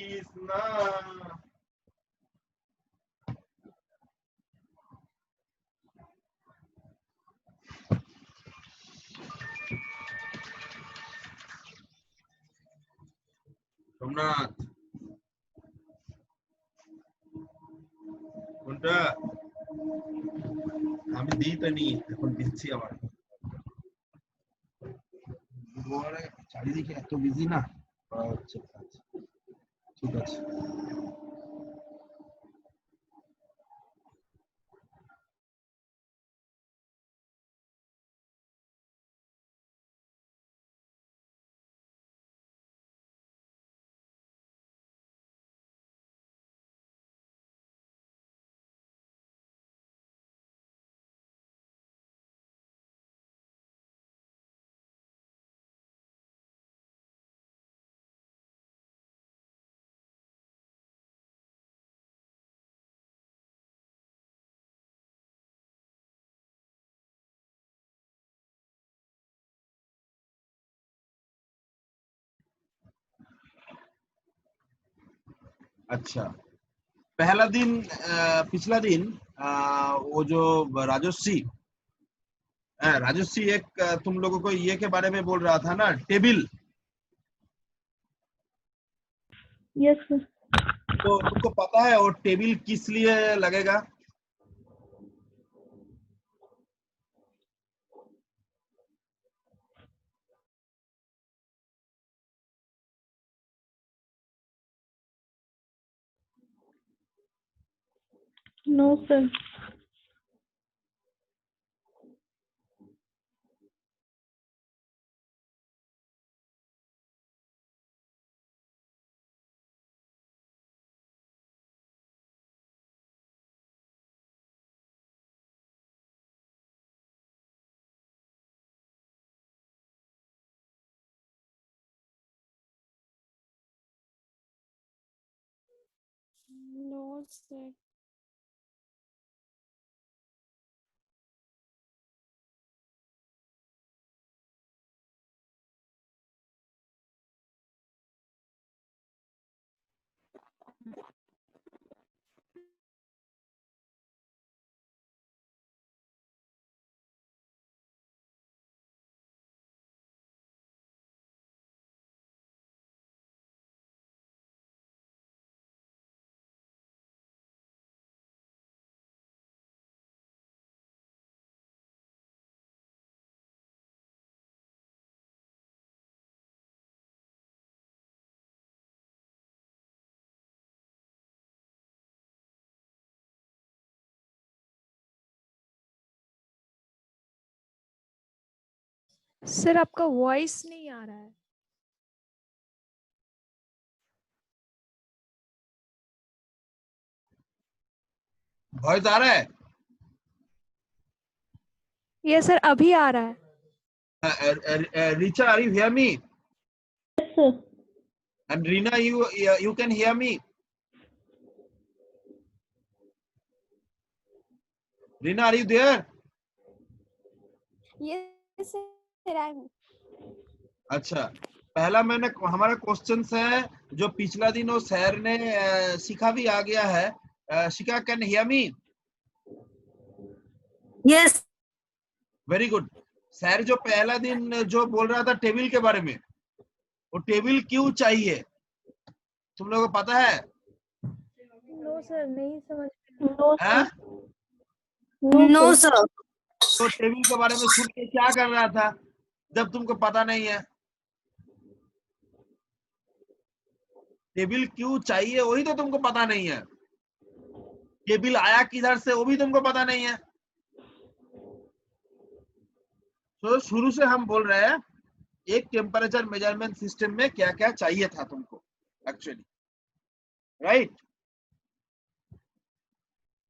कृष्णा। সোমনাথ কোনটা? আমি দিই তো নি, এখন দিচ্ছি আবার। চারিদিকে এত বিজি না, হচ্ছে ঠিক আছে। अच्छा, पहला दिन पिछला दिन वो जो राजश्री राजश्री एक तुम लोगों को ये के बारे में बोल रहा था ना, टेबल। Yes sir. तो तुमको पता है वो टेबल किस लिए लगेगा? No sir. No sir. Sir आपका वॉइस नहीं आ रहा है। वॉइस आ रहा है? ये सर अभी आ रहा है। Richa, are you hear me? Yes sir. And Rina, you can hear me? Rina, are you there? Yes sir I हूँ। अच्छा, पहला मैंने हमारा क्वेश्चन है जो पिछला दिन वो सर ने सीखा भी आ गया है। Shikha, can hear me? Yes. Very good. Sir जो पहला दिन जो बोल रहा था टेबल के बारे में, वो टेबल क्यों चाहिए तुम लोगों को पता है? नो सर, नहीं समझ। हाँ? No sir. तो टेबल के बारे में सुन के क्या कर रहा था जब तुमको पता नहीं है? टेबल क्यों चाहिए वही तो तुमको पता नहीं है। टेबल आया किधर से वो भी तुमको पता नहीं है। तो शुरू से हम बोल रहे हैं एक टेम्परेचर मेजरमेंट सिस्टम में क्या क्या चाहिए था तुमको एक्चुअली, राइट?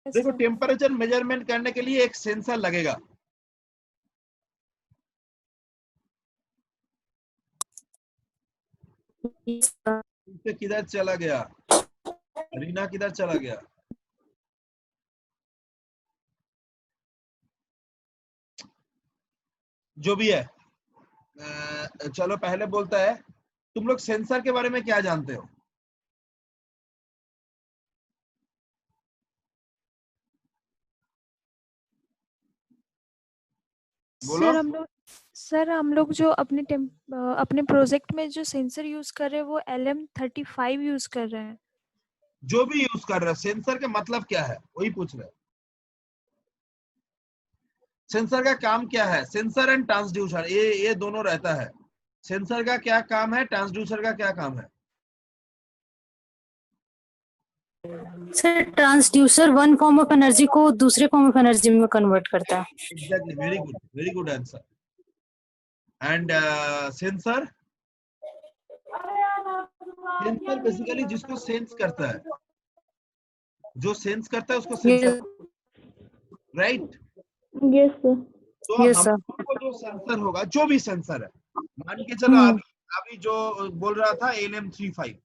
देखो, टेम्परेचर मेजरमेंट करने के लिए एक सेंसर लगेगा। तुमसे किधर चला गया? रीना किधर चला गया? जो भी है, चलो पहले बोलता है तुम लोग सेंसर के बारे में क्या जानते हो? बोलो। सर हम लोग जो अपने प्रोजेक्ट में जो सेंसर यूज कर रहे हैं वो LM35 यूज कर रहे हैं। जो भी यूज कर रहे हो, सेंसर का मतलब क्या है वही पूछ रहे हैं। सेंसर का काम क्या है? सेंसर एंड ट्रांसड्यूसर ये दोनों रहता है। सेंसर का क्या काम है, ट्रांसड्यूसर का क्या काम है? Sir transducer one form of energy को दूसरे फॉर्म ऑफ एनर्जी में कन्वर्ट करता है। Exactly, very good answer. And sensor, sensor basically जिसको सेंस करता है, जो सेंस करता है उसको सेंसर, राइट? Yes sir. तो यस हम सर। लोग को जो सेंसर होगा, जो भी सेंसर है, मान के चलो अभी अभी जो बोल रहा था LM35,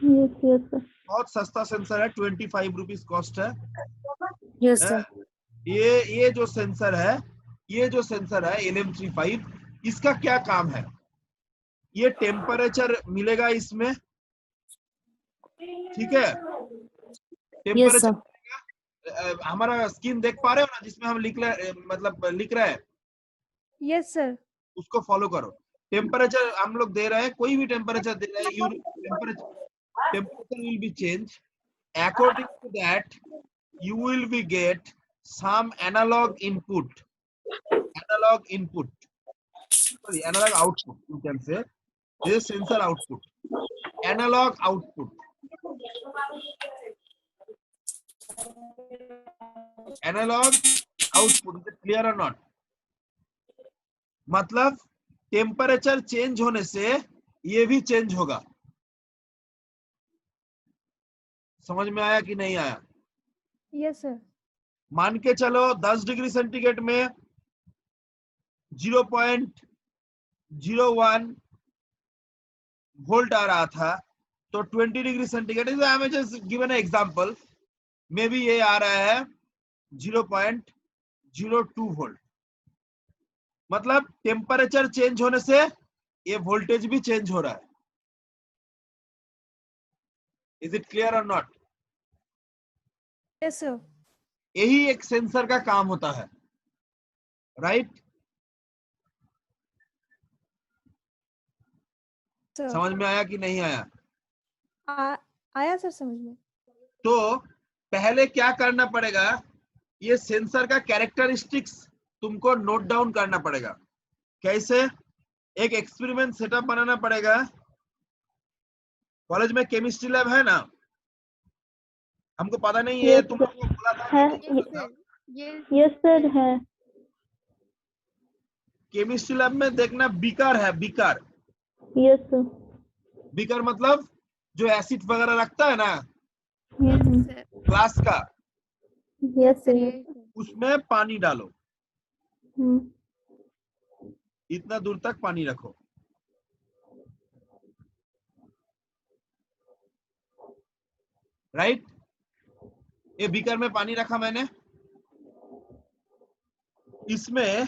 यस यस सर। बहुत सस्ता सेंसर है, 25 रुपीज कॉस्ट है। यस अ, सर। ये जो सेंसर है, ये जो सेंसर है LM35, इसका क्या काम है? ये टेम्परेचर मिलेगा इसमें, ठीक है? Yes temperature sir. मिलेगा। हमारा स्क्रीन देख पा रहे हो ना, जिसमें हम लिख रहे मतलब लिख रहे हैं, यस सर। उसको फॉलो करो। टेम्परेचर हम लोग दे रहे हैं, कोई भी टेम्परेचर दे रहे हैं, temperature will be changed. According to that, you will be get some analog input, sorry, analog output, you can say. This is sensor output, analog output, analog output. Is it clear or not? मतलब temperature change होने से ये भी change होगा। समझ में आया कि नहीं आया? Yes sir. मान के चलो 10 डिग्री सेंटीग्रेड में 0.01 वोल्ट आ रहा था, तो 20 degree centigrade, I am just given an example, may be ये आ रहा है 0.02 वोल्ट। मतलब टेम्परेचर चेंज होने से ये वोल्टेज भी चेंज हो रहा है। Is it clear or not? Yes sir. यही एक सेंसर का काम होता है, राइट? सर समझ में आया कि नहीं आया? आया सर समझ में। तो पहले क्या करना पड़ेगा, ये सेंसर का कैरेक्टरिस्टिक्स तुमको नोट डाउन करना पड़ेगा। कैसे? एक एक्सपेरिमेंट सेटअप बनाना पड़ेगा। कॉलेज में केमिस्ट्री लैब है ना? हमको पता नहीं है, यस तुम सर लोग को बोला था है। कि नहीं बोला था? यस सर है। केमिस्ट्री लैब में देखना, बीकर है, बीकर। Yes sir. बीकर मतलब जो एसिड वगैरह रखता है ना, सर। ग्लास का, यस सर। यस उसमें पानी डालो, सर। इतना दूर तक पानी रखो, राइट? ये बीकर में पानी रखा मैंने, इसमें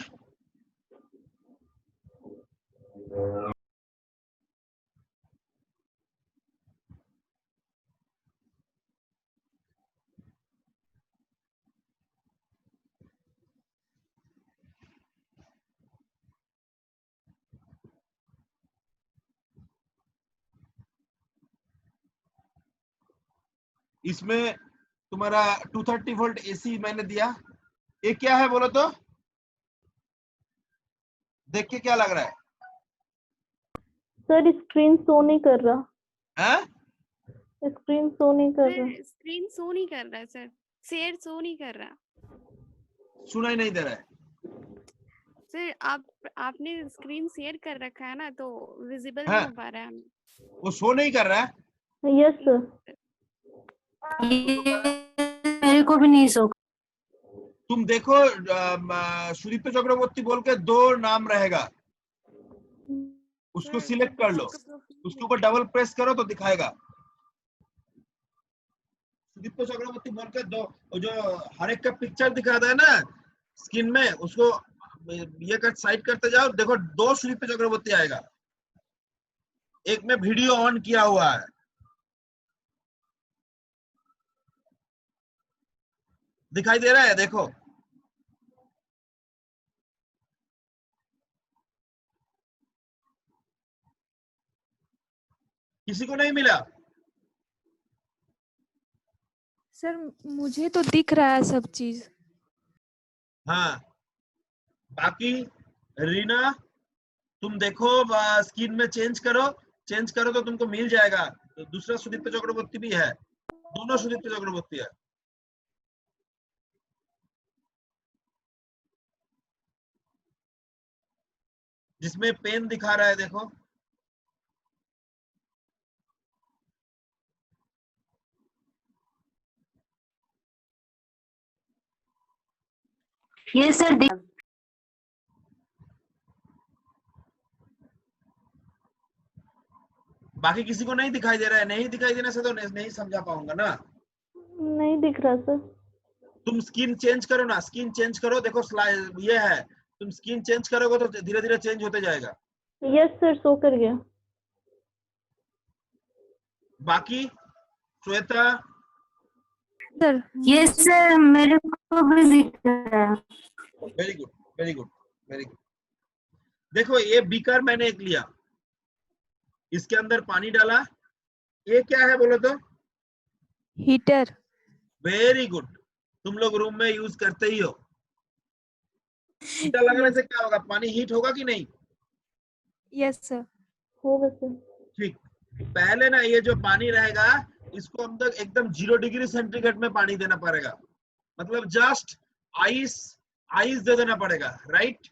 इसमें तुम्हारा 230 वोल्ट एसी मैंने दिया। ये क्या है बोलो तो? देख के क्या लग रहा है? सर स्क्रीन शो नहीं कर रहा। हैं? स्क्रीन शो नहीं कर रहा। सर स्क्रीन शो नहीं कर रहा है सर, शेयर शो नहीं कर रहा सुनाई नहीं दे रहा है? सर। आपने स्क्रीन शेयर कर रखा है ना, तो विजिबल हाँ। नहीं हो पा रहा है हमें। वो शो नहीं कर रहा है? Yes sir. मेरे को भी नहीं सो। तुम देखो, सुदीप्त चक्रवर्ती बोल के 2 नाम रहेगा, उसको सर, सिलेक्ट कर लो, आपका प्रोफाइल उसके ऊपर डबल प्रेस करो तो दिखाएगा। सुदीप्त चक्रवर्ती बोल के 2, जो हर एक का पिक्चर दिखाता है ना स्क्रीन में, उसको ये कर साइड करते जाओ, देखो 2 सुदीप्त चक्रवर्ती आएगा, एक में वीडियो ऑन किया हुआ है। दिखाई दे रहा है? देखो, किसी को नहीं मिला? सर मुझे तो दिख रहा है सब चीज। हाँ, बाकी रीना तुम देखो, स्क्रीन में चेंज करो तो तुमको मिल जाएगा। तो दूसरा सुदीप्त चक्रवर्ती भी है, दोनों सुदीप्त चक्रवर्ती है। जिसमें पेन दिखा रहा है, देखो। ये सर बाकी किसी को नहीं दिखाई दे रहा है? नहीं दिखाई देने से तो नहीं समझा पाऊंगा ना। नहीं दिख रहा सर। तुम स्क्रीन चेंज करो ना, स्क्रीन चेंज करो, देखो स्लाइड ये है, तुम स्क्रीन चेंज करोगे तो धीरे धीरे चेंज होते जाएगा। यस सर, शो कर गया। बाकी श्वेता, सर ये सर मेरे को भी दिख रहा है। Very good very good very good. देखो ये बीकर मैंने एक लिया, इसके अंदर पानी डाला, ये क्या है बोलो तो? हीटर। वेरी गुड, तुम लोग रूम में यूज करते ही हो। हीटर लगाने से क्या होगा? पानी हीट होगा कि नहीं? Yes sir. होगा सर। ठीक, पहले ना ये जो पानी रहेगा इसको हम तक एकदम 0 डिग्री सेंटीग्रेड में पानी देना पड़ेगा, मतलब जस्ट आइस दे देना पड़ेगा, राइट?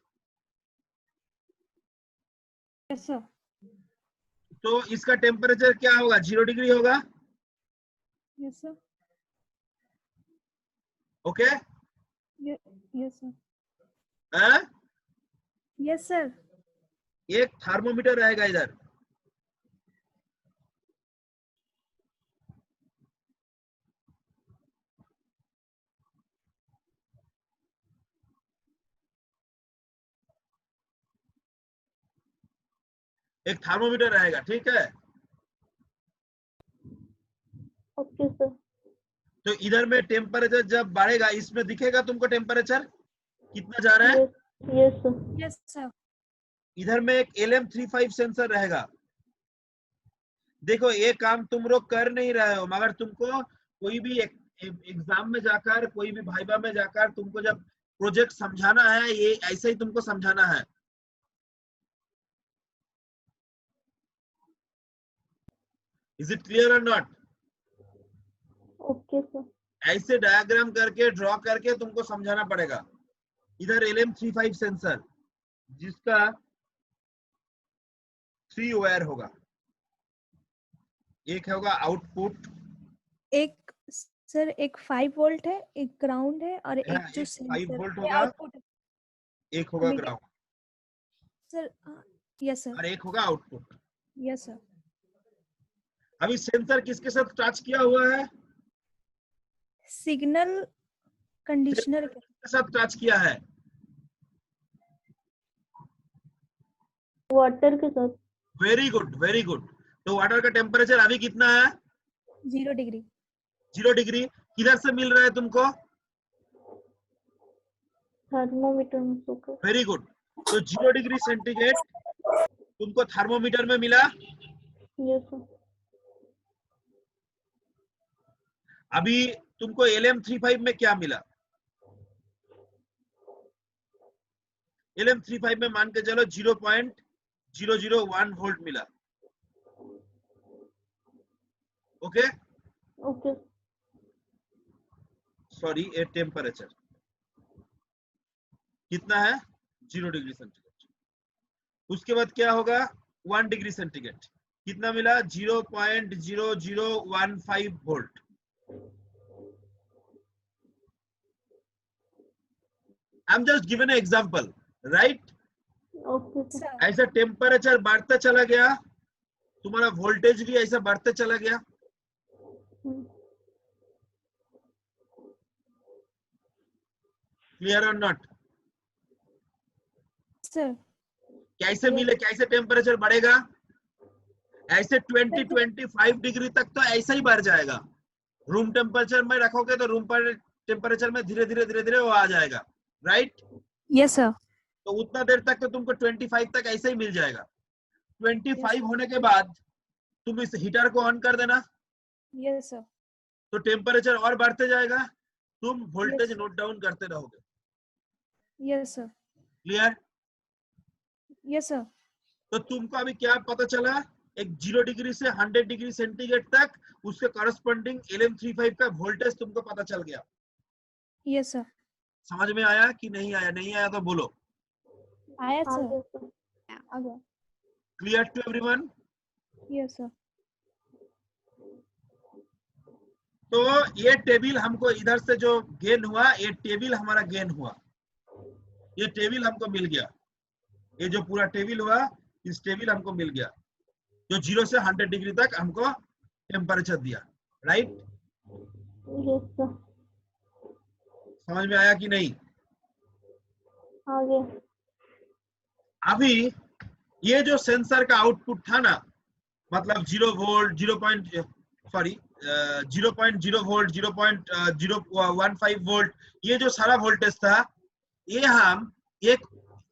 Yes sir. तो इसका टेम्परेचर क्या होगा? 0 डिग्री होगा। Yes sir. Okay? Yes sir. हाँ? Yes sir. एक थर्मोमीटर रहेगा इधर, एक थर्मोमीटर रहेगा, ठीक है? Okay sir. तो इधर में टेम्परेचर जब बढ़ेगा, इसमें दिखेगा तुमको टेम्परेचर कितना जा रहा है। Yes sir. Yes sir. इधर में एक LM35 सेंसर रहेगा। देखो ये काम तुम लोग कर नहीं रहे हो, मगर तुमको कोई भी एग्जाम में जाकर, कोई भी भाइबा में जाकर तुमको जब प्रोजेक्ट समझाना है, ये ऐसे ही तुमको समझाना है। Is it clear or not? Okay sir. ऐसे डायग्राम करके, ड्रॉ करके तुमको समझाना पड़ेगा। इधर LM35 सेंसर, जिसका 3 वायर होगा, एक होगा आउटपुट, एक सर एक 5 वोल्ट है, एक ग्राउंड है, और एक जो 5 सेंसर वोल्ट है होगा, आउटपुट। एक होगा मीडियम। ग्राउंड सर यस और सर। एक होगा आउटपुट। Yes sir. अभी सेंसर किसके साथ टच किया हुआ है? सिग्नल कंडीशनर के किसके साथ टच किया है? वाटर के साथ। Very good very good. तो वाटर का टेम्परेचर अभी कितना है? 0 डिग्री। 0 डिग्री। किधर से मिल रहा है तुमको? थर्मोमीटर में शो कर। Very good. तो 0 डिग्री सेंटीग्रेड तुमको थर्मोमीटर में मिला। Yes sir. अभी तुमको LM35 में क्या मिला? LM35 में मान के चलो 0.001 वोल्ट मिला। ओके? ओके। सॉरी, ये टेम्परेचर कितना है? 0 डिग्री सेंटीग्रेड। उसके बाद क्या होगा? 1 डिग्री सेंटीग्रेड कितना मिला? 0.0015 volt. I am just given an example, right? Okay sir. Sir ऐसा टेम्परेचर बढ़ता चला गया, तुम्हारा वोल्टेज भी ऐसा बढ़ता चला गया। Clear or not? सर। कैसे मिले, कैसे टेम्परेचर बढ़ेगा? ऐसे 20-25 डिग्री तक तो ऐसा ही बढ़ जाएगा। रूम टेम्परेचर में रखोगे तो रूम पर टेम्परेचर में धीरे धीरे वो आ जाएगा, राइट? Yes sir. तो उतना देर तक तो तुमको 25 तक ऐसे ही मिल जाएगा। 25 होने के बाद तुम इस हीटर को ऑन कर देना, यस सर। तो टेम्परेचर और बढ़ते जाएगा, तुम वोल्टेज Yes. नोट डाउन करते रहोगे। Yes sir. Clear? Yes sir. तो तुमको अभी क्या पता चला, एक 0 डिग्री से 100 डिग्री सेंटीग्रेड तक उसके करस्पॉन्डिंग LM35 का वोल्टेज तुमको पता चल गया। Yes sir. समझ में आया कि नहीं आया? नहीं आया तो बोलो। आया आ सर। गया सर। आ गया। Clear to everyone? Yes sir. तो ये टेबल हमको इधर से जो गेन हुआ, ये टेबल हमारा गेन हुआ, ये टेबल हमको मिल गया, ये जो पूरा टेबल हुआ इस टेबल हमको मिल गया, जो 0 से 100 डिग्री तक हमको टेम्परेचर दिया। राइट? Yes sir. समझ में आया कि नहीं? आ गया। अभी ये जो सेंसर का आउटपुट था ना, मतलब 0 वोल्ट 0.0 वोल्ट 0.015 वोल्ट, ये जो सारा वोल्टेज था, ये हम एक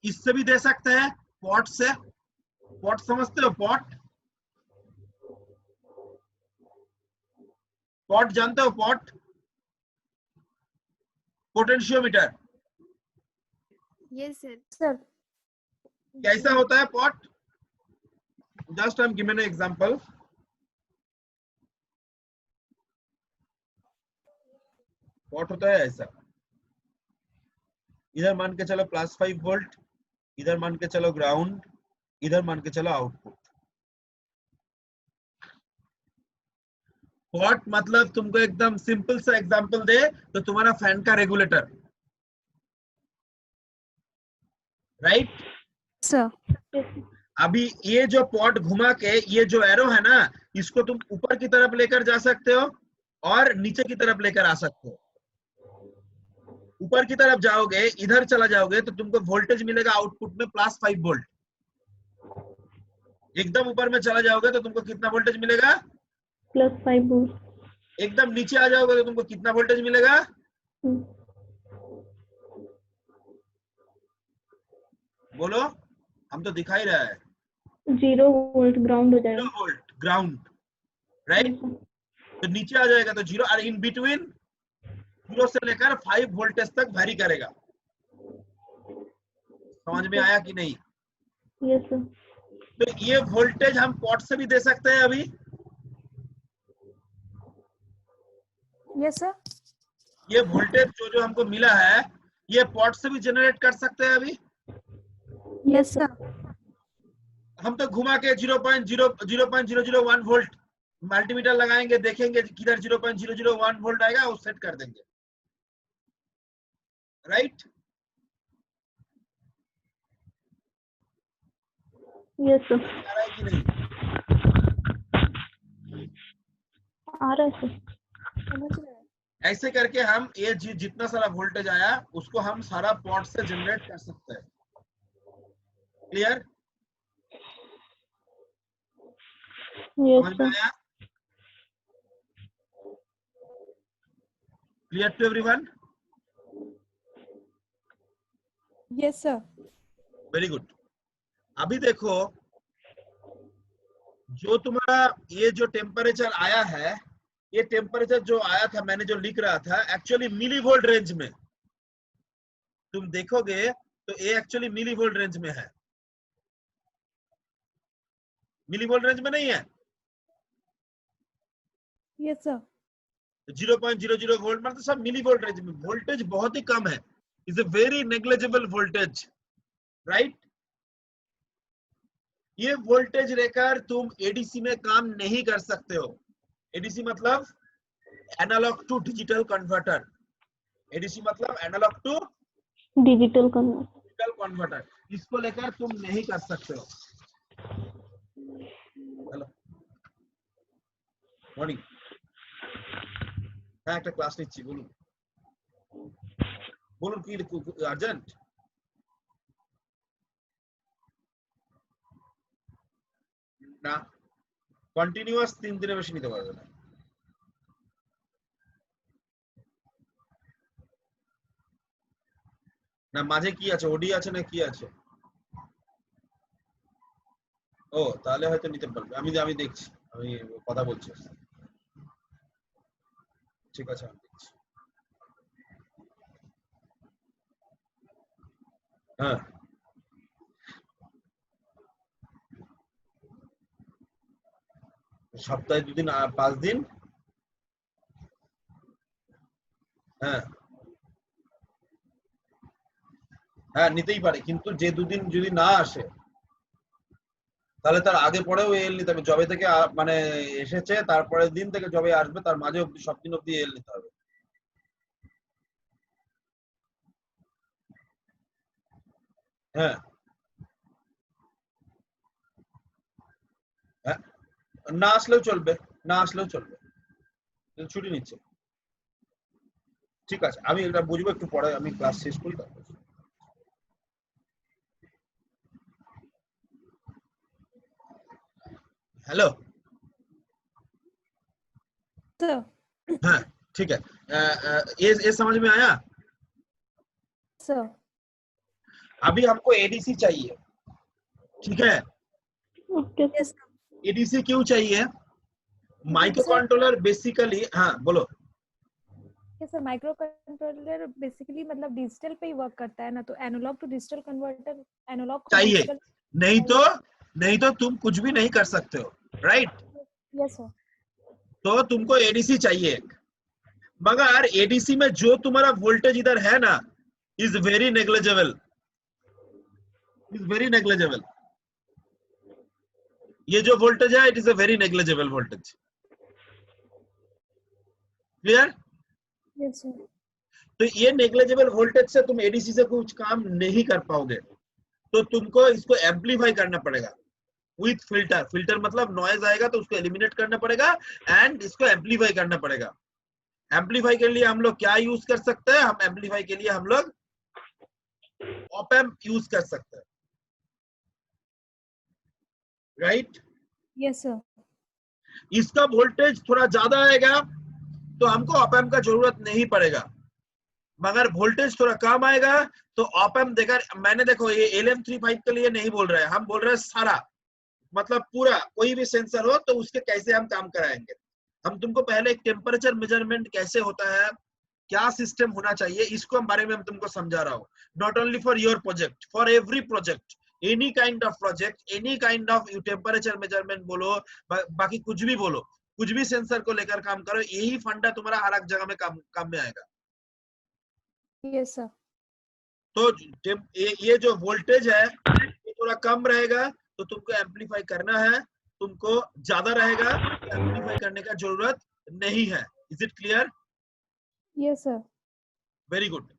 इससे भी दे सकते हैं, पॉट से। पॉट समझते हो? पॉट, पॉट जानते हो? Pot, potentiometer. Yes sir. Sir. कैसा होता है pot? Just I am given an example. Pot होता है ऐसा, इधर मान के चलो +5 वोल्ट, इधर मान के चलो ग्राउंड, इधर मान के चलो आउटपुट। पॉट मतलब तुमको एकदम सिंपल सा एग्जांपल दे तो तुम्हारा फैन का रेगुलेटर। राइट? सर। अभी ये जो पॉट घुमा के ये जो एरो है ना, इसको तुम ऊपर की तरफ लेकर जा सकते हो और नीचे की तरफ लेकर आ सकते हो। ऊपर की तरफ जाओगे, इधर चला जाओगे तो तुमको वोल्टेज मिलेगा आउटपुट में +5 वोल्ट। एकदम ऊपर में चला जाओगे तो तुमको कितना वोल्टेज मिलेगा? +5 वोल्ट। एकदम नीचे आ जाओगे तो तुमको कितना वोल्टेज मिलेगा? बोलो, हम तो दिखा ही रहा है। 0 वोल्ट ग्राउंड हो 0 जाएगा। Volt ground. राइट? तो नीचे आ जाएगा तो 0, और इन बिटवीन 0 से लेकर 5 वोल्टेज तक वैरी करेगा। समझ में आया कि नहीं? Yes sir. तो ये वोल्टेज हम पॉट से भी दे सकते हैं अभी। Yes sir. ये वोल्टेज जो हमको मिला है, ये पॉट से भी जनरेट कर सकते हैं अभी। Yes sir. हम तो घुमा के 0.001 वोल्ट मल्टीमीटर लगाएंगे, देखेंगे किधर 0.001 वोल्ट आएगा, वो सेट कर देंगे। राइट? Yes sir. आ रहा है कि नहीं? आ रहा है सर। समझ रहे हैं। ऐसे करके हम ये जितना सारा वोल्टेज आया उसको हम सारा पॉट से जनरेट कर सकते हैं। क्लियर? यस समझ में सर। आया? Clear to everyone? Yes sir. Very good. अभी देखो, जो तुम्हारा ये जो टेम्परेचर आया है, ये टेम्परेचर जो आया था, मैंने जो लिख रहा था, एक्चुअली मिली वोल्ट रेंज में। तुम देखोगे तो ये एक्चुअली मिली वोल्ट रेंज में है, मिली वोल्ट रेंज में नहीं है। Yes sir. 0.00 वोल्ट मतलब सब मिली वोल्ट रेंज में। वोल्टेज बहुत ही कम है, is a very negligible voltage. Right? ये वोल्टेज रहकर तुम एडीसी में काम नहीं कर सकते हो। एडीसी मतलब analog to digital converter. ADC मतलब analog to digital converter. Converter, इसको लेकर तुम नहीं कर सकते हो। हेलो मॉर्निंग, হ্যাঁ একটা ক্লাস নিচ্ছি, বলুন বলুন কি আর্জেন্ট? না, কন্টিনিউয়াস 3 দিনের বেশি নিতে পারবে না। না মাঝে কি আছে, ওডি আছে না কি আছে? ও তাহলে হয়তো নিতে পারবে। আমি দেখছি, আমি কথা বলছি। ঠিক আছে আমি দেখছি। হ্যাঁ সপ্তাহে 2 দিন 5 দিন। হ্যাঁ হ্যাঁ নিতেই পারে, কিন্তু যে 2 দিন যদি না আসে তাহলে তার আগে পরেও এল নিতে হবে। জবে থেকে মানে এসেছে তারপরের দিন থেকে জবে আসবে তার মাঝে অব্দি সব দিন অব্দি এল নিতে হবে। হ্যাঁ হ্যাঁ না আসলেও চলবে, না আসলেও চলবে, ছুটি নিচ্ছে। ঠিক আছে আমি এটা বুঝবো একটু পরে, আমি ক্লাস শেষ করি তারপর। हेलो सर हाँ ठीक है। ये समझ में आया। सर अभी हमको एडीसी चाहिए, ठीक है। ओके यस एडीसी क्यों चाहिए? माइक्रो सर कंट्रोलर बेसिकली, हाँ बोलो। सर माइक्रो कंट्रोलर बेसिकली मतलब डिजिटल पे ही वर्क करता है ना, तो analog to digital converter, analog को चाहिए, डिजिटल। नहीं तो तुम कुछ भी नहीं कर सकते हो, राइट। यस सर तो तुमको एडीसी चाहिए, मगर एडीसी में जो तुम्हारा वोल्टेज इधर है ना इज वेरी नेग्लिजिबल, ये जो वोल्टेज है it is a very negligible voltage. Clear? Yes sir तो ये नेग्लिजिबल वोल्टेज से तुम एडीसी से कुछ काम नहीं कर पाओगे, तो तुमको इसको एम्पलीफाई करना पड़ेगा विथ फिल्टर। फिल्टर मतलब नॉइज आएगा तो उसको एलिमिनेट करना पड़ेगा एंड इसको एम्पलीफाई करना पड़ेगा। एम्पलीफाई के लिए हम लोग क्या यूज कर सकते हैं? हम एम्पलीफाई के लिए हम लोग ऑप एम्प यूज कर सकते हैं, राइट। यस सर इसका वोल्टेज थोड़ा ज्यादा आएगा तो हमको ऑप एम्प का जरूरत नहीं पड़ेगा, मगर वोल्टेज थोड़ा कम आएगा तो ऑप एम्प देकर। मैंने देखो ये LM35 के लिए नहीं बोल रहे हैं, हम बोल रहे हैं सारा, मतलब पूरा कोई भी सेंसर हो तो उसके कैसे हम काम कराएंगे। हम तुमको पहले एक टेम्परेचर मेजरमेंट कैसे होता है, क्या सिस्टम होना चाहिए, इसको बारे में हम तुमको समझा रहा हूँ। Not only for your project, for every project, any kind of project, any kind of temperature measurement बोलो, बाकी कुछ भी बोलो, कुछ भी सेंसर को लेकर काम करो, यही फंडा तुम्हारा हर एक जगह में काम में आएगा। यस सर तो ये जो वोल्टेज है ये थोड़ा कम रहेगा तो तुमको एम्पलीफाई करना है, तुमको ज्यादा रहेगा तो एम्पलीफाई करने का जरूरत नहीं है। Is it clear? Yes sir very good.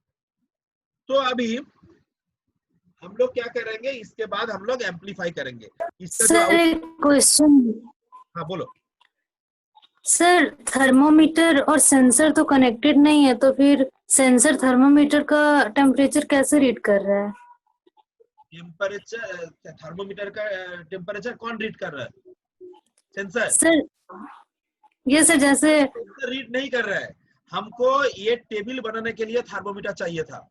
तो अभी हम लोग क्या करेंगे, इसके बाद हम लोग एम्पलीफाई करेंगे इसका जो सर एक क्वेश्चन। हाँ बोलो। सर थर्मोमीटर और सेंसर तो कनेक्टेड नहीं है, तो फिर सेंसर थर्मोमीटर का टेम्परेचर कैसे रीड कर रहा है? टेम्परेचर, थर्मोमीटर का टेम्परेचर कौन रीड कर रहा है? सेंसर। सर ये सर जैसे सेंसर रीड नहीं कर रहा है, हमको ये टेबल बनाने के लिए थर्मोमीटर चाहिए था।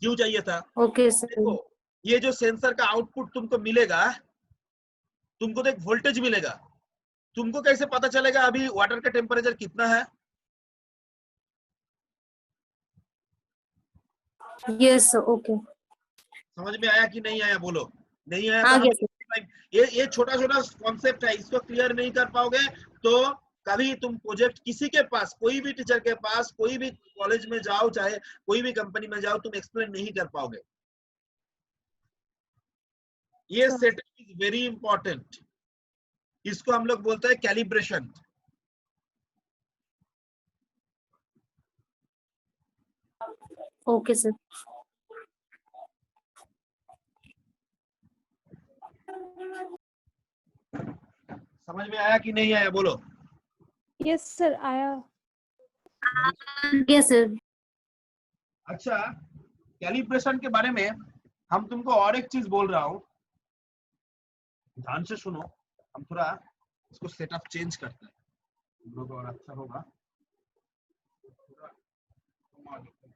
क्यों चाहिए था? ओके सर देखो ये जो सेंसर का आउटपुट तुमको मिलेगा, तुमको तो एक वोल्टेज मिलेगा, तुमको कैसे पता चलेगा अभी वाटर का टेम्परेचर कितना है? यस ओके समझ में आया कि नहीं आया? बोलो। नहीं आया आ तो हम गया सर। ये छोटा छोटा कॉन्सेप्ट है, इसको क्लियर नहीं कर पाओगे तो कभी तुम प्रोजेक्ट किसी के पास, कोई भी टीचर के पास, कोई भी कॉलेज में जाओ, चाहे कोई भी कंपनी में जाओ, तुम एक्सप्लेन नहीं कर पाओगे। ये sir setup is very important, इसको हम लोग बोलते हैं कैलिब्रेशन। ओके सर समझ में आया कि नहीं आया? बोलो। यस सर आया। Yes sir. अच्छा कैलिब्रेशन के बारे में हम तुमको और एक चीज बोल रहा हूँ, ध्यान से सुनो। हम थोड़ा इसको सेटअप चेंज करते हैं, हम लोग और अच्छा होगा। थोड़ा घुमा देते हैं।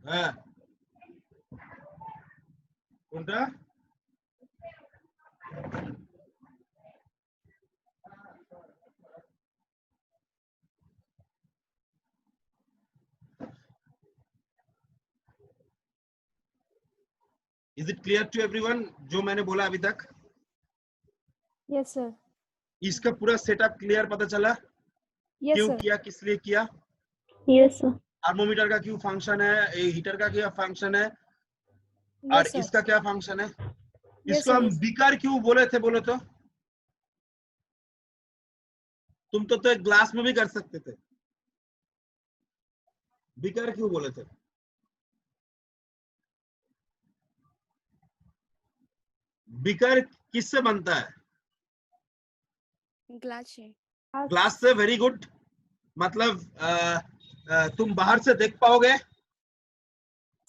हाँ কোনটা is it clear to everyone जो मैंने बोला अभी तक? Yes sir. इसका पूरा सेटअप क्लियर पता चला? यस क्यों सर। किया, किस लिए किया, Yes, sir. थर्मोमीटर का क्यों फंक्शन है, हीटर का क्या फंक्शन है, और यस सर। इसका क्या फंक्शन है, यस इसको सर। हम बीकर क्यों बोले थे बोलो तो? तुम तो एक ग्लास में भी कर सकते थे, बीकर क्यों बोले थे? बीकर किससे बनता है? ग्लास से। ग्लास से। Very good. मतलब तुम बाहर से देख पाओगे?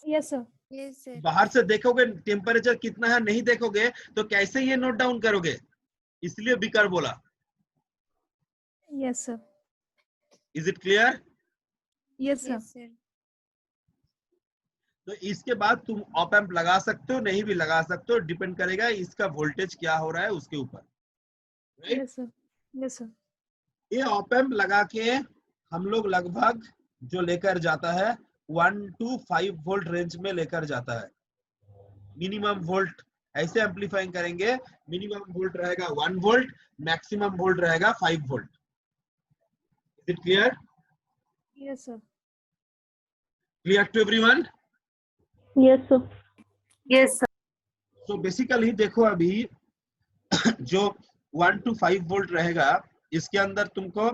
Yes sir. Yes sir. बाहर से देखोगे टेम्परेचर कितना है, नहीं देखोगे तो कैसे ये नोट डाउन करोगे? इसलिए बीकर बोला। Yes sir. Is it clear? Yes sir. Yes sir. तो इसके बाद तुम ऑप एम्प लगा सकते हो, नहीं भी लगा सकते हो, डिपेंड करेगा इसका वोल्टेज क्या हो रहा है उसके ऊपर, right? Yes sir. Yes sir. ये ऑप एम्प लगा के हम लोग लगभग जो लेकर जाता है 1 to 5 वोल्ट रेंज में लेकर जाता है। मिनिमम वोल्ट ऐसे एम्पलीफाइंग करेंगे, मिनिमम वोल्ट रहेगा 1 वोल्ट, मैक्सिमम वोल्ट रहेगा 5 volt. Is it clear? Yes sir. Clear to everyone? Yes, sir. Yes sir. तो बेसिकली देखो अभी जो 1 to 5 वोल्ट रहेगा इसके अंदर तुमको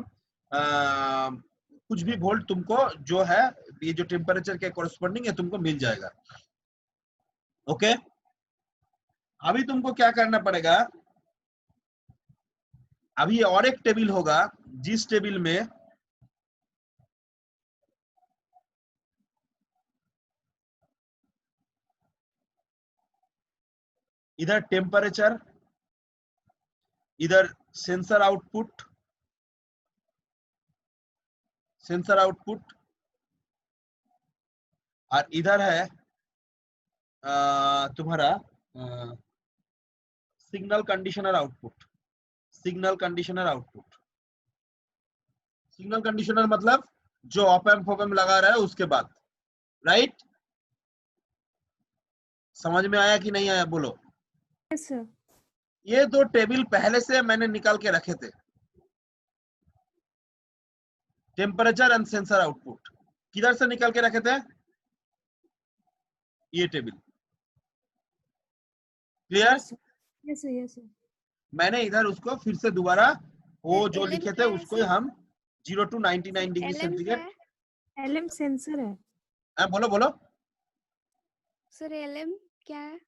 कुछ भी वोल्ट तुमको जो है ये जो टेम्परेचर के कॉरेस्पॉन्डिंग है तुमको मिल जाएगा। ओके, अभी तुमको क्या करना पड़ेगा, अभी और एक टेबल होगा जिस टेबल में इधर टेम्परेचर, इधर सेंसर आउटपुट, सेंसर आउटपुट, और इधर है तुम्हारा signal conditioner output. Signal conditioner output, signal conditioner मतलब जो ऑप एम्प लगा रहा है उसके बाद, राइट? समझ में आया कि नहीं आया बोलो? Yes sir. ये दो टेबल पहले से मैंने निकाल के रखे थे, टेम्परेचर एंड सेंसर आउटपुट। किधर से निकाल के रखे थे? ये table. Clear? Yes sir. Yes sir. मैंने इधर उसको फिर से दोबारा वो जो LM लिखे थे क्या है उसको सर? हम 0 to 99 डिग्री LM क्या सेंटीग्रेड। है? एलएम सेंसर है। बोलो बोलो। सर LM क्या है?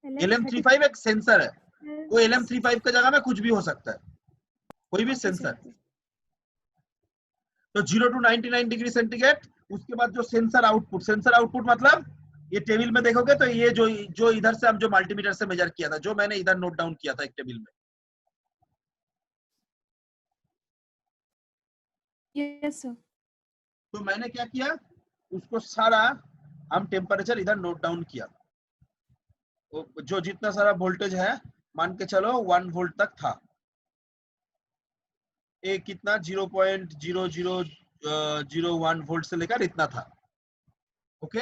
LM35 एक सेंसर है, वो LM35 के जगह में कुछ भी हो सकता है, कोई भी सेंसर। तो 0 to 99 डिग्री सेंटीग्रेड। उसके बाद जो सेंसर आउटपुट, सेंसर आउटपुट मतलब ये टेबल में देखोगे तो ये जो इधर से हम जो मल्टीमीटर से मेजर किया था, जो मैंने इधर नोट डाउन किया था एक टेबल में। Yes sir. तो मैंने क्या किया, उसको सारा हम टेम्परेचर इधर नोट डाउन किया। जो जितना सारा वोल्टेज है मान के चलो 1 वोल्ट तक था, एक कितना 0.0001 वोल्ट से लेकर इतना था। ओके,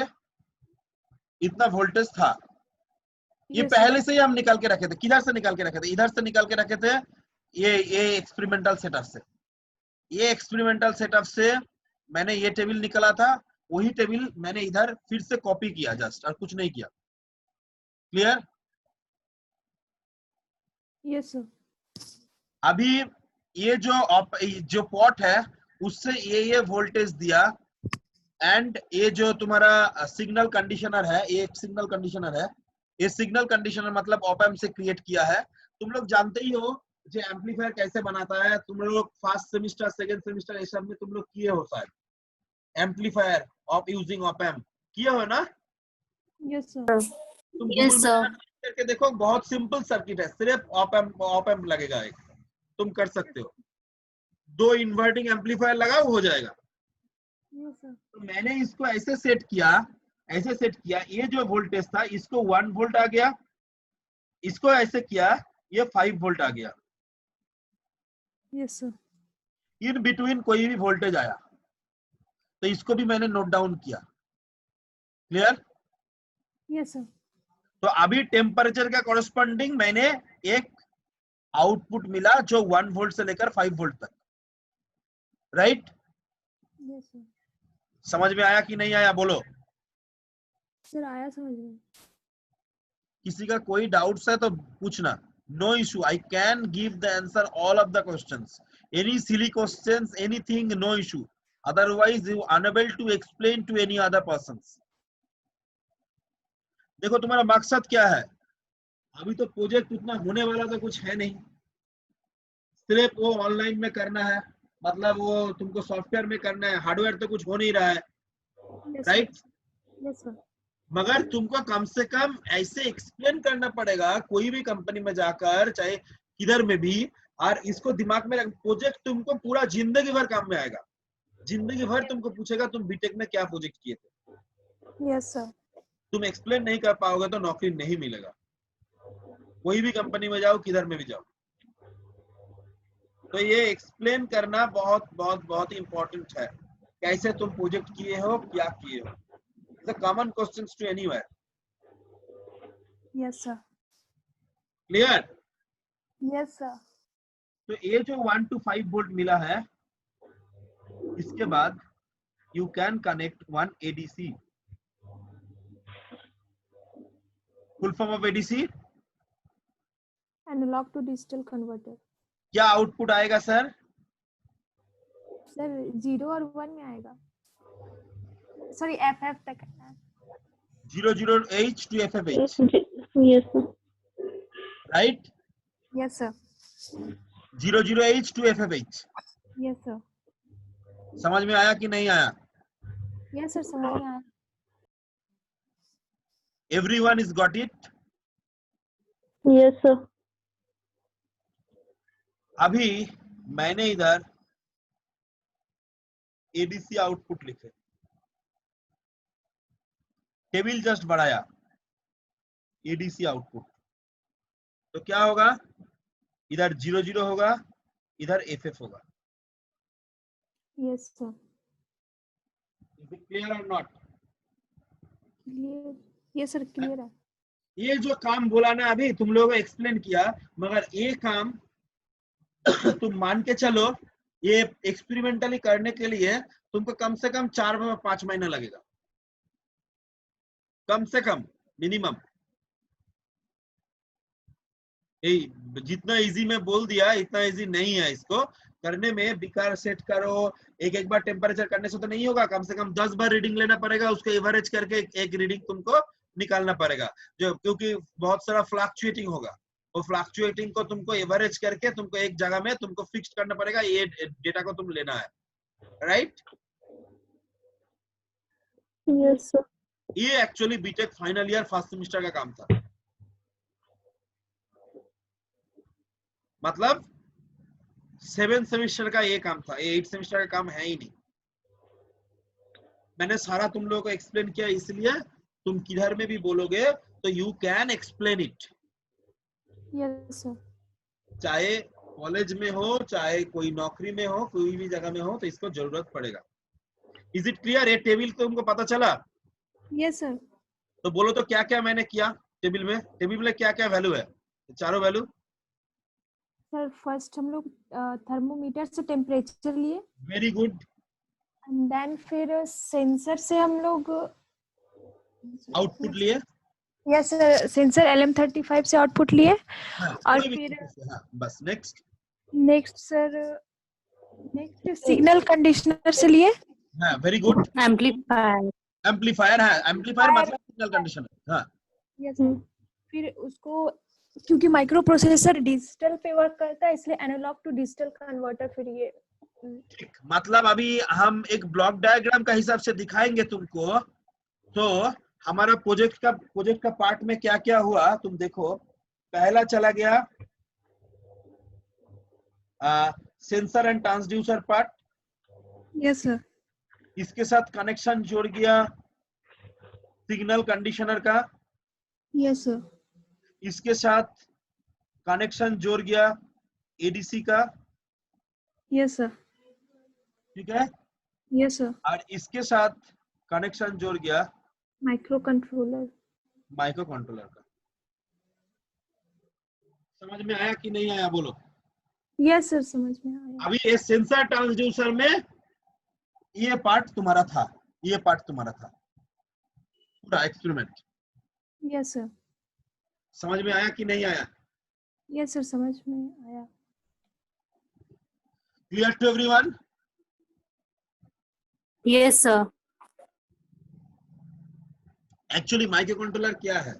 इतना वोल्टेज था। ये Yes, पहले से ही हम निकाल के रखे थे। किधर से निकाल के रखे थे? इधर से निकाल के रखे थे, ये एक्सपेरिमेंटल सेटअप से। ये एक्सपेरिमेंटल सेटअप से मैंने ये टेबल निकाला था, वही टेबल मैंने इधर फिर से कॉपी किया जस्ट, और कुछ नहीं किया। क्लियर? Yes sir. अभी ये जो पॉट है उससे ये वोल्टेज दिया, एंड ये जो तुम्हारा सिग्नल कंडीशनर है, ये एक सिग्नल कंडीशनर है। ये सिग्नल कंडीशनर मतलब ऑप एम्प से क्रिएट किया है। तुम लोग जानते ही हो जो एम्पलीफायर कैसे बनाता है, तुम लोग फर्स्ट सेमेस्टर सेकंड सेमेस्टर ये सब में तुम लोग किए हो शायद, amplifier of using op amp किए हो ना? Yes sir. तुम Yes, गूगल sir. में करके देखो, बहुत सिंपल सर्किट है, सिर्फ ऑप एम्प लगेगा एक, तुम कर सकते हो। 2 इन्वर्टिंग एम्पलीफायर लगाओ, हो जाएगा। Yes sir. तो मैंने इसको ऐसे सेट किया ऐसे सेट किया, ये जो वोल्टेज था इसको 1 वोल्ट आ गया, इसको ऐसे किया ये 5 वोल्ट आ गया, यस सर। इन बिटवीन कोई भी वोल्टेज आया तो इसको भी मैंने नोट डाउन किया। क्लियर? Yes sir. तो अभी टेम्परेचर का कॉरेस्पॉन्डिंग मैंने एक आउटपुट मिला जो 1 वोल्ट से लेकर 5 वोल्ट तक, राइट? Yes sir. समझ में आया कि नहीं आया बोलो? सर आया समझ में। किसी का कोई डाउट्स है तो पूछना, no issue, I can give the answer all of the questions, any silly questions, anything, no issue, otherwise you unable to explain to any other persons. देखो तुम्हारा मकसद क्या है? अभी तो प्रोजेक्ट उतना होने वाला तो कुछ है नहीं, सिर्फ वो ऑनलाइन में करना है, मतलब वो तुमको सॉफ्टवेयर में करना है, हार्डवेयर तो कुछ हो नहीं रहा है, राइट? Yes sir. मगर तुमको कम से कम ऐसे एक्सप्लेन करना पड़ेगा कोई भी कंपनी में जाकर, चाहे किधर में भी, और इसको दिमाग में रख, प्रोजेक्ट तुमको पूरा जिंदगी भर काम में आएगा, जिंदगी भर तुमको पूछेगा तुम बीटेक में क्या प्रोजेक्ट किए थे। Yes sir. तुम एक्सप्लेन नहीं कर पाओगे तो नौकरी नहीं मिलेगा, कोई भी कंपनी में जाओ, किधर में भी जाओ। तो ये एक्सप्लेन करना बहुत बहुत बहुत इंपॉर्टेंट है, कैसे तुम प्रोजेक्ट किए हो, क्या किए हो। The common questions to anywhere. Yes sir. Clear? Yes sir. तो ये जो 1 to 5 वोल्ट मिला है, इसके बाद you can connect one ADC. Full form of ADC? Analog to digital converter. क्या आउटपुट आएगा सर? सर 0 और 1 में आएगा, सॉरी FF तक है। 00H to FFH, Yes, sir. right? Yes sir. 00H to FFH. Yes sir. समझ में आया कि नहीं आया? यस सर समझ में आया। Everyone is got it? Yes, sir. अभी मैंने इधर ADC आउटपुट लिखे, टेबल जस्ट बढ़ाया, ADC आउटपुट, तो क्या होगा? इधर 00 होगा, इधर FF होगा। Yes sir. Is it clear or not? Clear. Yes sir clear है। ये जो काम बोला ना अभी तुम लोगों को एक्सप्लेन किया, मगर ये काम तुम मान के चलो, ये एक्सपेरिमेंटली करने के लिए तुमको कम से कम 4-5 महीना लगेगा, कम से कम, मिनिमम। जितना इजी में बोल दिया इतना इजी नहीं है, इसको करने में बिकार सेट करो, एक बार टेम्परेचर करने से तो नहीं होगा, कम से कम 10 बार रीडिंग लेना पड़ेगा, उसको एवरेज करके एक रीडिंग तुमको निकालना पड़ेगा, जो क्योंकि बहुत सारा फ्लक्चुएटिंग होगा, वो फ्लक्चुएटिंग को तुमको एवरेज करके तुमको एक जगह में तुमको फिक्स करना पड़ेगा, ये डेटा को तुम लेना है, राइट? Yes, sir. ये actually BTech final year first semester का काम था, मतलब 7 सेमेस्टर का ये काम था, ये 8 सेमेस्टर का काम है ही नहीं। मैंने सारा तुम लोगों को एक्सप्लेन किया, इसलिए तुम किधर में भी बोलोगे तो you can explain it, yes sir. चाहे कॉलेज में हो, चाहे कोई नौकरी में हो, कोई भी जगह में हो, तो इसको जरूरत पड़ेगा। Is it clear? ये टेबल तुमको पता चला? Yes sir. तो बोलो तो क्या क्या मैंने किया टेबल में, टेबल में क्या क्या वैल्यू है? चारों वैल्यू। सर फर्स्ट हम लोग थर्मोमीटर से टेम्परेचर लिए, वेरी गुड। एंड देन फिर सेंसर से हम लोग आउटपुट लिए। यस सर, सेंसर LM35 से आउटपुट लिए, हाँ, और कोई भी फिर तरीके से, हाँ, बस next. Next sir, next signal conditioner से लिए। हाँ, वेरी गुड। एम्पलीफायर। एम्पलीफायर है, एम्पलीफायर मतलब सिग्नल कंडीशन है। हाँ, यस सर। फिर उसको, क्योंकि माइक्रो प्रोसेसर डिजिटल पे वर्क करता है, इसलिए एनालॉग टू डिजिटल कन्वर्टर। फिर ये ठीक, मतलब अभी हम एक ब्लॉक डायग्राम का हिसाब से दिखाएंगे तुमको, तो हमारा प्रोजेक्ट का पार्ट में क्या क्या हुआ तुम देखो। पहला चला गया sensor and transducer part, yes sir. इसके साथ कनेक्शन जोड़ गया, सिग्नल कंडीशनर का, यस सर। इसके साथ कनेक्शन जोड़ गया एडीसी का, यस सर। ठीक है, यस सर। और इसके साथ कनेक्शन जोड़ गया माइक्रो कंट्रोलर। माइक्रो कंट्रोलर का। समझ में आया कि नहीं आया बोलो? यस सर, समझ में आया। अभी ये सेंसर ट्रांसड्यूसर में ये पार्ट तुम्हारा था, ये पार्ट तुम्हारा था पूरा एक्सपेरिमेंट। Yes sir. समझ में आया कि नहीं आया? यस सर, समझ में आया। Clear to everyone? Yes, sir. Actually microcontroller क्या है?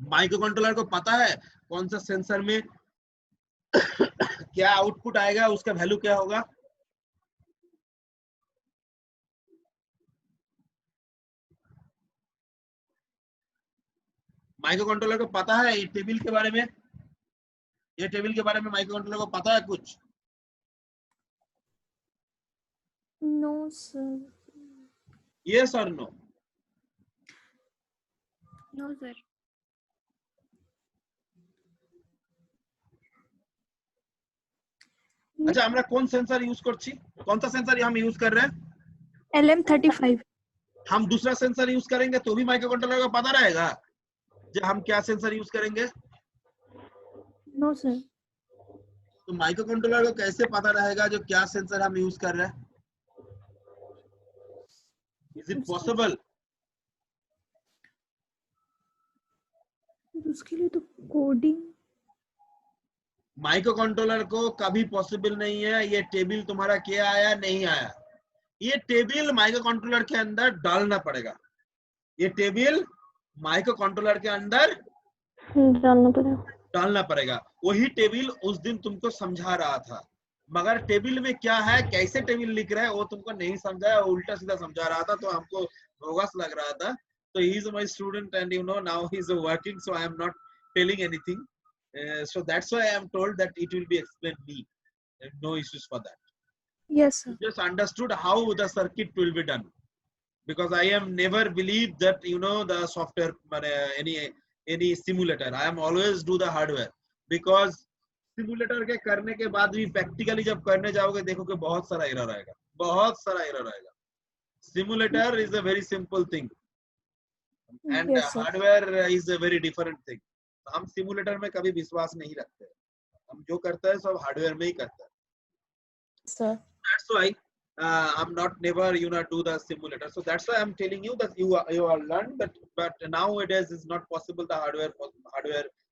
माइक्रो कंट्रोलर को पता है कौन सा सेंसर में क्या आउटपुट आएगा, उसका वैल्यू क्या होगा? माइक्रो कंट्रोलर को पता है ये टेबल के बारे में? ये टेबल के बारे में माइक्रो कंट्रोलर को पता है कुछ? No sir. Yes or no? No sir. अच्छा, আমরা কোন সেন্সর ইউজ করছি? कौन सा सेंसर हम यूज कर रहे हैं? LM35। हम दूसरा सेंसर यूज करेंगे तो भी माइक्रो कंट्रोलर को पता रहेगा जो हम क्या सेंसर यूज करेंगे? No sir. तो माइक्रो कंट्रोलर को कैसे पता रहेगा जो क्या सेंसर हम यूज कर रहे हैं? Is it possible? उसके लिए तो कोडिंग। माइक्रो कंट्रोलर को कभी पॉसिबल नहीं है ये टेबल तुम्हारा क्या आया नहीं आया, ये टेबल माइक्रो कंट्रोलर के अंदर डालना पड़ेगा। ये टेबल माइक्रो कंट्रोलर के अंदर डालना पड़ेगा। वही टेबल उस दिन तुमको समझा रहा था, मगर टेबल में क्या है, कैसे टेबल लिख रहा है वो तुमको नहीं समझाया, उल्टा सीधा समझा रहा था, तो हमको बोगस लग रहा था। तो he is my student and you know now he is working, so I am not telling anything. So that's why I am told that it will be explained me. No issues for that. Yes sir. Just understood how the circuit will be done, because I am never believed that you know the software any simulator. I am always do the hardware, because simulator के करने के बाद भी practically जब करने जाओगे देखोगे बहुत सारा एरर आएगा, बहुत सारा एरर आएगा। Simulator is a very simple thing and hardware is a very different thing. हम सिमुलेटर में कभी विश्वास नहीं रखते, हम जो करते हैं सब हार्डवेयर में ही करते हैं। Sir. That's why I'm not never do the simulator. So that's why I'm telling you that you are learned that, but nowadays is not possible the hardware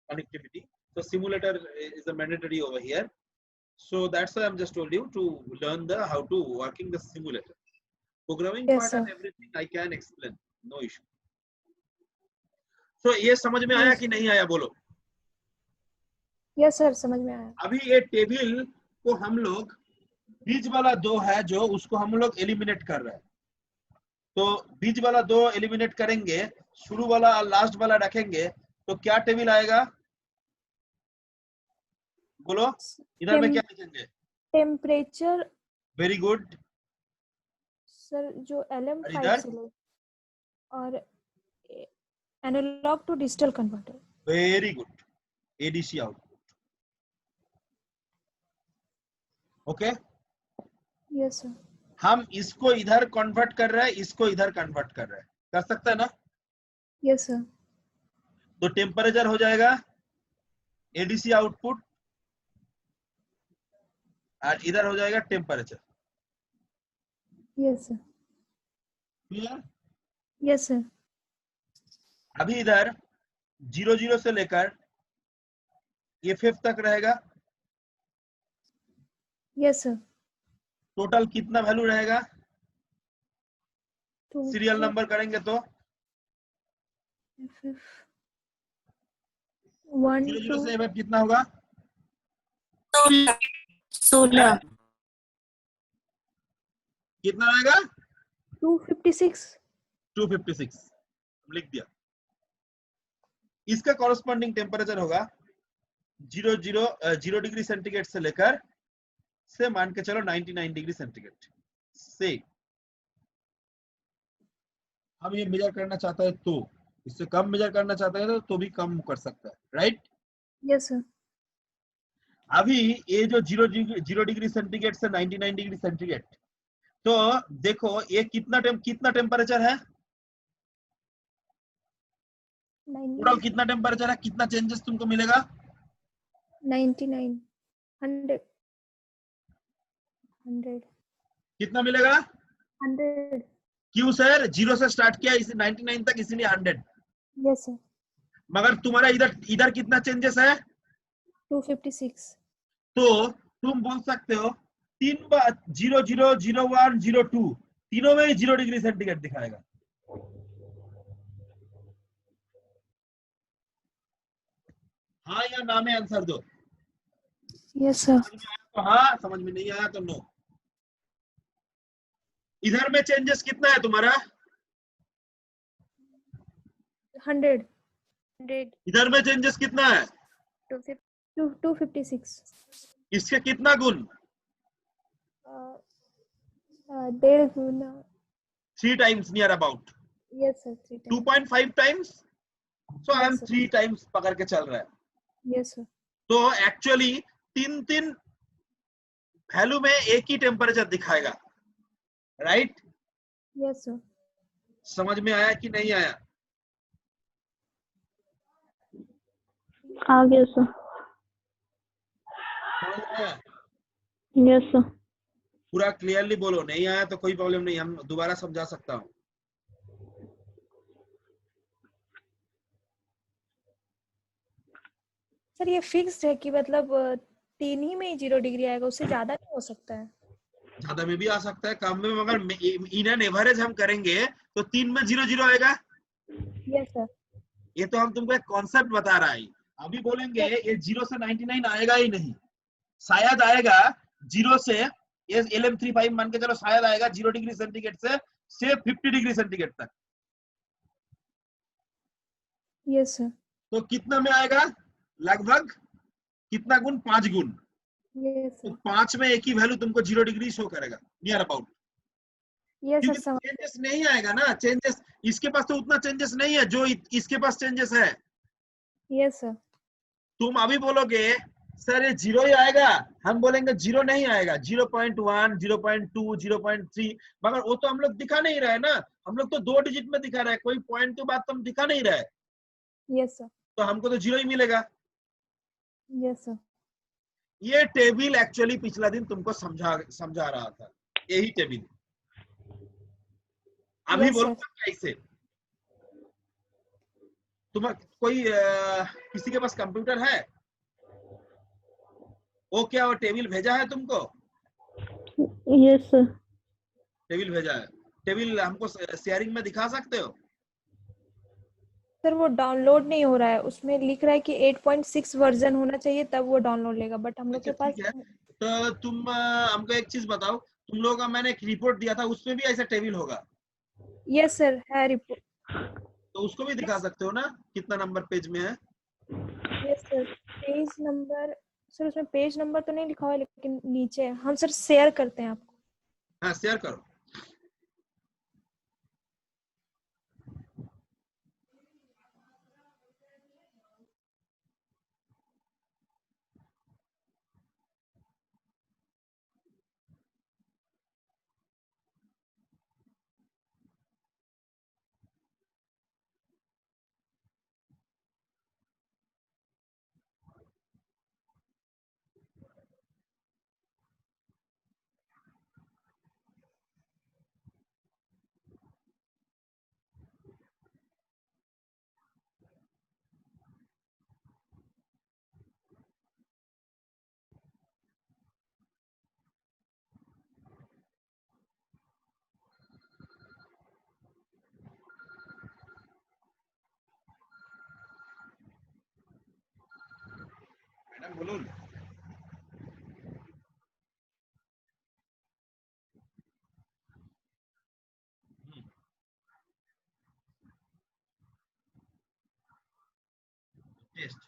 connectivity. So simulator is a mandatory over here. So that's why I'm just told you to learn the how to working the simulator. Programming Yes, part sir. and everything I can explain, no issue. So ये समझ में आया कि नहीं आया बोलो? Yes sir, समझ में आया। अभी ये टेबल को हम लोग बीच वाला 2 है जो उसको हम लोग एलिमिनेट कर रहे हैं, तो बीच वाला 2 एलिमिनेट करेंगे, शुरू वाला और लास्ट वाला रखेंगे, तो क्या टेबल आएगा बोलो? इधर में क्या लिखेंगे? टेम्परेचर। वेरी गुड सर जो LM5 इधर? से ले और analog to digital converter. Very good, ADC output. Okay, yes sir. हम इसको इधर कन्वर्ट कर रहे हैं, इसको इधर कन्वर्ट कर रहे हैं, कर सकते हैं ना? Yes sir. तो टेम्परेचर हो जाएगा एडीसी आउटपुट और इधर हो जाएगा temperature. Yes sir. Clear? Yes sir. अभी इधर 00 से लेकर ये 5 तक रहेगा। Yes sir. टोटल कितना वैल्यू रहेगा? सीरियल नंबर करेंगे तो 00 से FF कितना होगा? 16 कितना रहेगा? 256। 256 लिख दिया। इसका कॉरेस्पॉन्डिंग टेम्परेचर होगा 0 डिग्री सेंटीग्रेड से लेकर से मान के चलो 99 डिग्री सेंटीग्रेड। से हम ये मेजर करना चाहते हैं तो इससे कम मेजर करना चाहते हैं तो भी कम कर सकता है, राइट। Yes sir. अभी ये जो 0 डिग्री सेंटीग्रेड से 99 डिग्री सेंटीग्रेड, तो देखो ये कितना टेम्परेचर है, टोटल कितना टेम्परेचर है, कितना चेंजेस तुमको मिलेगा? 99 100 100 कितना मिलेगा? 100। क्यों सर? 0 से स्टार्ट किया इसे 99 तक, इसीलिए 100। Yes sir. मगर तुम्हारा इधर इधर कितना चेंजेस है? 256। तो तुम बोल सकते हो 3 0 0 0 1 0 2 तीनों में ही 0 डिग्री सेंटीग्रेड दिखाएगा। हाँ या ना में आंसर दो। Yes sir. समझ में आया तो हाँ, समझ में नहीं आया तो नो। इधर में चेंजेस कितना है तुम्हारा? 100। 100 इधर में चेंजेस कितना है? 256। इसके कितना गुण? 1.5 गुना। 3 times near about. Yes sir 3 time. 2.5 times. So I am Yes, sir. 3 times पकड़ के चल रहा है। Yes sir. तो एक्चुअली तीन वैल्यू में एक ही टेम्परेचर दिखाएगा, राइट। Yes sir. समझ में आया कि नहीं आया? आ गया सर। समझ में आया? Yes sir. पूरा क्लियरली बोलो, नहीं आया तो कोई प्रॉब्लम नहीं, हम दोबारा समझा सकता हूँ। सर ये फिक्स्ड है कि मतलब 3 ही में 0 डिग्री आएगा, उससे ज्यादा नहीं हो सकता है? ज्यादा में भी आ सकता है, कम में, मगर इन एन एवरेज हम करेंगे तो 3 में 0 0 आएगा। Yes sir. ये तो हम तुमको एक कॉन्सेप्ट बता रहा है। अभी बोलेंगे ये 0 से 99 आएगा ही नहीं, शायद आएगा 0 से ये LM35 मान के चलो, शायद आएगा 0 डिग्री सेंटीग्रेड से 50 डिग्री सेंटीग्रेड तक। Yes sir. तो कितना में आएगा? लगभग कितना गुण? 5 गुण। यस तो सर। 5 में एक ही वैल्यू तुमको 0 डिग्री शो करेगा नियर अबाउट। यस सर क्योंकि समझ। चेंजेस नहीं आएगा ना, चेंजेस इसके पास तो उतना चेंजेस नहीं है जो इसके पास चेंजेस है। Yes sir. तुम अभी बोलोगे सर ये 0 ही आएगा, हम बोलेंगे 0 नहीं आएगा, 0.1 0.2 0.3, मगर वो तो हम लोग दिखा नहीं रहे ना, हम लोग तो 2 डिजिट में दिखा रहे हैं, कोई पॉइंट की बात तो हम दिखा नहीं रहे, यस सर। तो हमको तो 0 ही मिलेगा। Yes sir. ये टेबल एक्चुअली पिछला दिन तुमको समझा रहा था, यही टेबल। अभी यस बोलो सर। कैसे? तुम कोई किसी के पास कंप्यूटर है? वो क्या वो टेबल भेजा है तुमको? Yes sir. टेबल भेजा है, टेबल हमको शेयरिंग में दिखा सकते हो? सर वो डाउनलोड नहीं हो रहा है, उसमें लिख रहा है कि 8.6 वर्जन होना चाहिए तब वो डाउनलोड लेगा, बट हम लोग अच्छा के पास। ठीक है, तो तुम हमको एक चीज बताओ, तुम लोगों का मैंने एक रिपोर्ट दिया था, उसमें भी ऐसा टेबल होगा? यस सर है रिपोर्ट। तो उसको भी दिखा सकते हो ना, कितना नंबर पेज में है? Yes sir page number. Sir उसमें पेज नंबर तो नहीं लिखा हुआ है, लेकिन नीचे है। हम सर शेयर करते हैं आपको। हाँ शेयर करो। मैडम बोलून? टेस्ट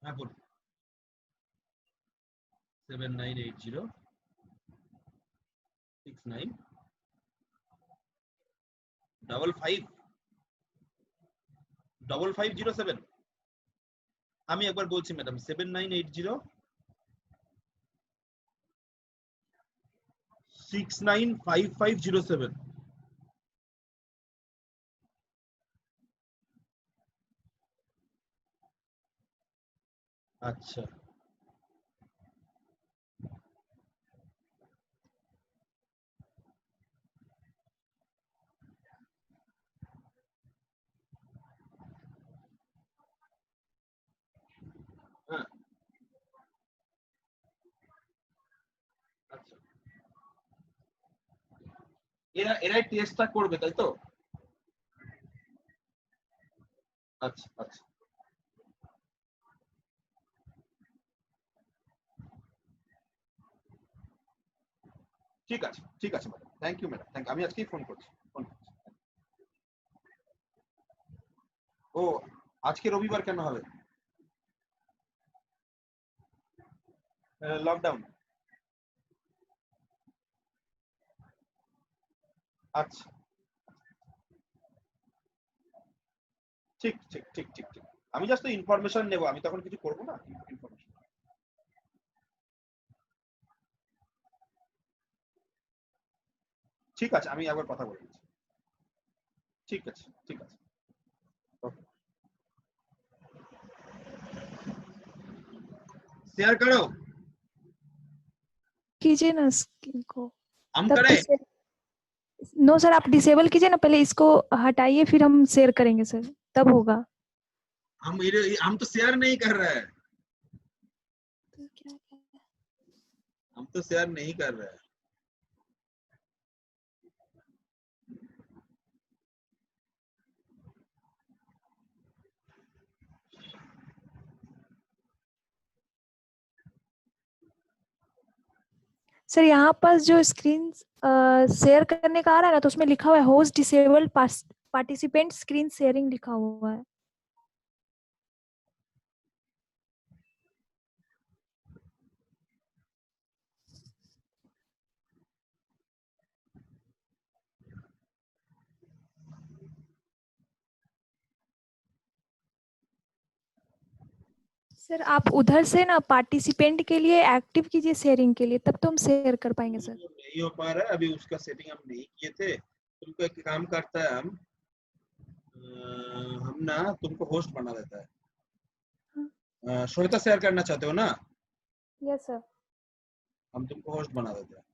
हाँ बोल 7980 69 5507 আমি একবার বলছি ম্যাডাম 7980 695507 আচ্ছা হ্যাঁ আচ্ছা এরাই টেস্টটা করবে তাই তো আচ্ছা আচ্ছা ঠিক আছে madam thank you madam thank আমি আজকেই ফোন করছি ও আজকে রবিবার কেন হবে লকডাউন আচ্ছা ঠিক ঠিক ঠিক ঠিক ঠিক আমি জাস্ট ইনফরমেশন নেব আমি তখন কিছু করব না ইনফরমেশন ঠিক আছে আমি একবার কথা বলে নিচ্ছি ঠিক আছে ओके शेयर करो कीजिए ना स्क्रीन को। हम तब करें नो सर, आप डिसेबल कीजिए ना, पहले इसको हटाइए फिर हम शेयर करेंगे सर, तब होगा। हम तो शेयर नहीं कर रहे हैं हम तो शेयर नहीं कर रहे हैं सर यहाँ पास जो स्क्रीन शेयर करने का आ रहा है ना, तो उसमें लिखा हुआ है host disabled participant screen sharing लिखा हुआ है। सर आप उधर से ना पार्टिसिपेंट के लिए एक्टिव कीजिए शेयरिंग के लिए, तब तो हम शेयर कर पाएंगे सर। नहीं हो पा रहा है अभी उसका सेटिंग हम नहीं किए थे तुमको एक काम करता है हम ना तुमको होस्ट बना देता है श्वेता शेयर करना चाहते हो ना यस सर। हम तुमको होस्ट बना देते हैं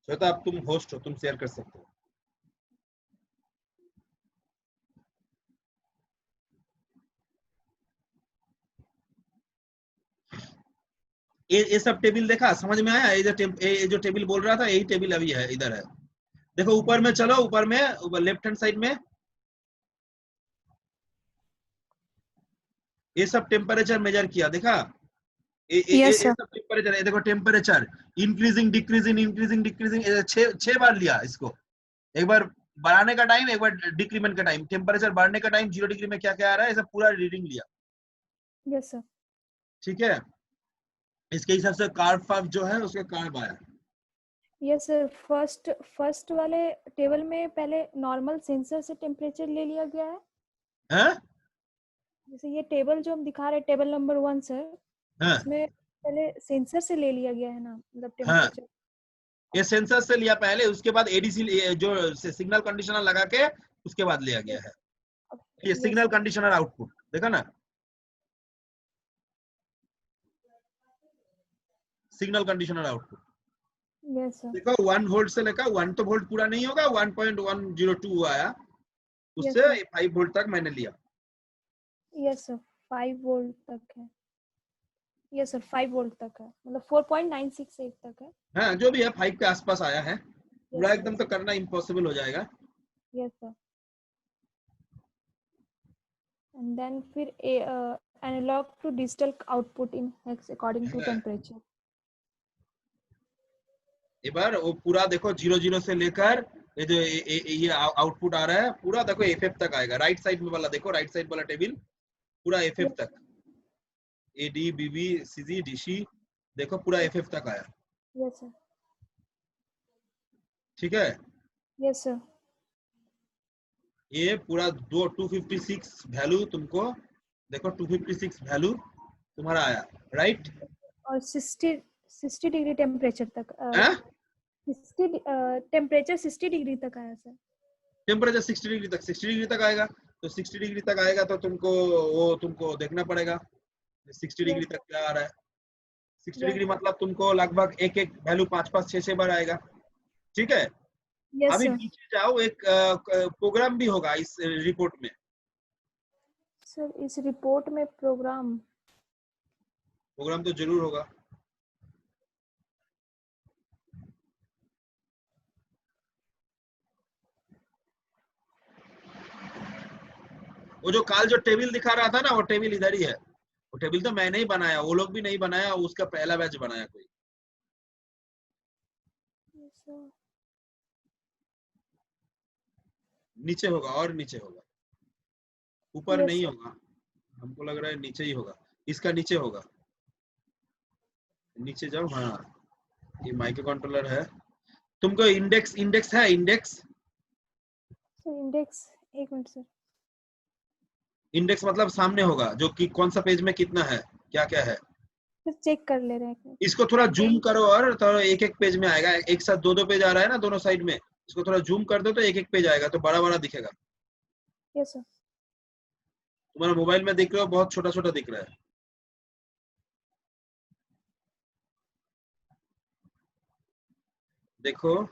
श्वेता अब तुम होस्ट हो तुम शेयर कर सकते हो ये सब टेबल देखा समझ में आया ये जो टेबल बोल रहा था यही टेबल अभी है इधर है देखो ऊपर में चलो ऊपर में लेफ्ट हैंड साइड में ये सब टेम्परेचर मेजर किया देखा ये सब टेम्परेचर ये देखो टेम्परेचर इंक्रीजिंग डिक्रीजिंग 6 बार लिया इसको एक बार बढ़ाने का टाइम एक बार डिक्रीमेंट का टाइम टेम्परेचर बढ़ने का टाइम 0 डिग्री में क्या क्या आ रहा है ये सब पूरा रीडिंग लिया यस सर। ठीक है इसके हिसाब से कार्ब फार्ब जो है उसका कार्ब आया यस सर। फर्स्ट वाले टेबल में पहले नॉर्मल सेंसर से टेम्परेचर ले लिया गया है हैं जैसे ये टेबल जो हम दिखा रहे हैं टेबल नंबर 1 सर, हाँ इसमें पहले सेंसर से ले लिया गया है ना, मतलब हाँ टेम्परेचर। ये सेंसर से लिया पहले उसके बाद एडीसी जो सिग्नल कंडीशनर लगा के उसके बाद लिया गया है ये सिग्नल कंडीशनर आउटपुट देखा ना signal conditioner output yes sir. देखो 1 वोल्ट से लेकर 1 तो वोल्ट पूरा नहीं होगा 1.102 आया उससे 5 वोल्ट तक मैंने लिया यस सर 5 वोल्ट तक है। यस सर 5 वोल्ट तक है, मतलब 4.968 तक है। हाँ जो भी है 5 के आसपास आया है पूरा एकदम तो करना इम्पॉसिबल हो जाएगा यस सर। एंड देन फिर analog to digital output in hex according to temperature. एक बार वो पूरा देखो 00 से लेकर ये जो ये आउटपुट आ रहा है पूरा देखो एफएफ तक आएगा। राइट साइड में वाला देखो, राइट साइड वाला टेबल पूरा एफएफ तक, एडी बीबी सीजी डीसी देखो पूरा एफएफ तक आया। Yes sir. ठीक है, यस सर। ये पूरा 256 वैल्यू तुमको देखो, 256 वैल्यू तुम्हारा आया, राइट। और 60 डिग्री टेम्परेचर तक, हैं? 60 टेम्परेचर 60 डिग्री तक आया सर। टेम्परेचर 60 डिग्री तक, 60 डिग्री तक आएगा। तो 60 डिग्री तक आएगा तो तुमको देखना पड़ेगा 60 डिग्री तक क्या आ रहा है। 60 डिग्री मतलब तुमको लगभग एक एक वैल्यू 5 6 बार आएगा। ठीक है, यस अभी सर। नीचे जाओ, एक प्रोग्राम भी होगा इस रिपोर्ट में। सर इस रिपोर्ट में प्रोग्राम तो जरूर होगा। वो जो काल जो टेबल दिखा रहा था ना, वो टेबल इधर ही है। वो टेबल तो मैंने ही बनाया, वो लोग भी नहीं बनाया, उसका पहला बैच बनाया कोई। नीचे होगा, और नीचे होगा, ऊपर नहीं होगा। हमको लग रहा है नीचे ही होगा, इसका नीचे होगा। नीचे जाओ, हाँ ये माइक्रो कंट्रोलर है। तुमको इंडेक्स है, इंडेक्स एक मिनट सर। इंडेक्स मतलब सामने होगा जो कि कौन सा पेज में कितना है, क्या क्या है। सर चेक कर ले रहे हैं एक मिनट। इसको थोड़ा जूम करो, और तो एक एक पेज में आएगा। एक साथ दो पेज आ रहा है ना दोनों साइड में, इसको थोड़ा जूम कर दो तो एक एक पेज आएगा, तो बड़ा बड़ा दिखेगा। Yes sir. तुम्हारा मोबाइल में देख रहे हो बहुत छोटा छोटा दिख रहा है। देखो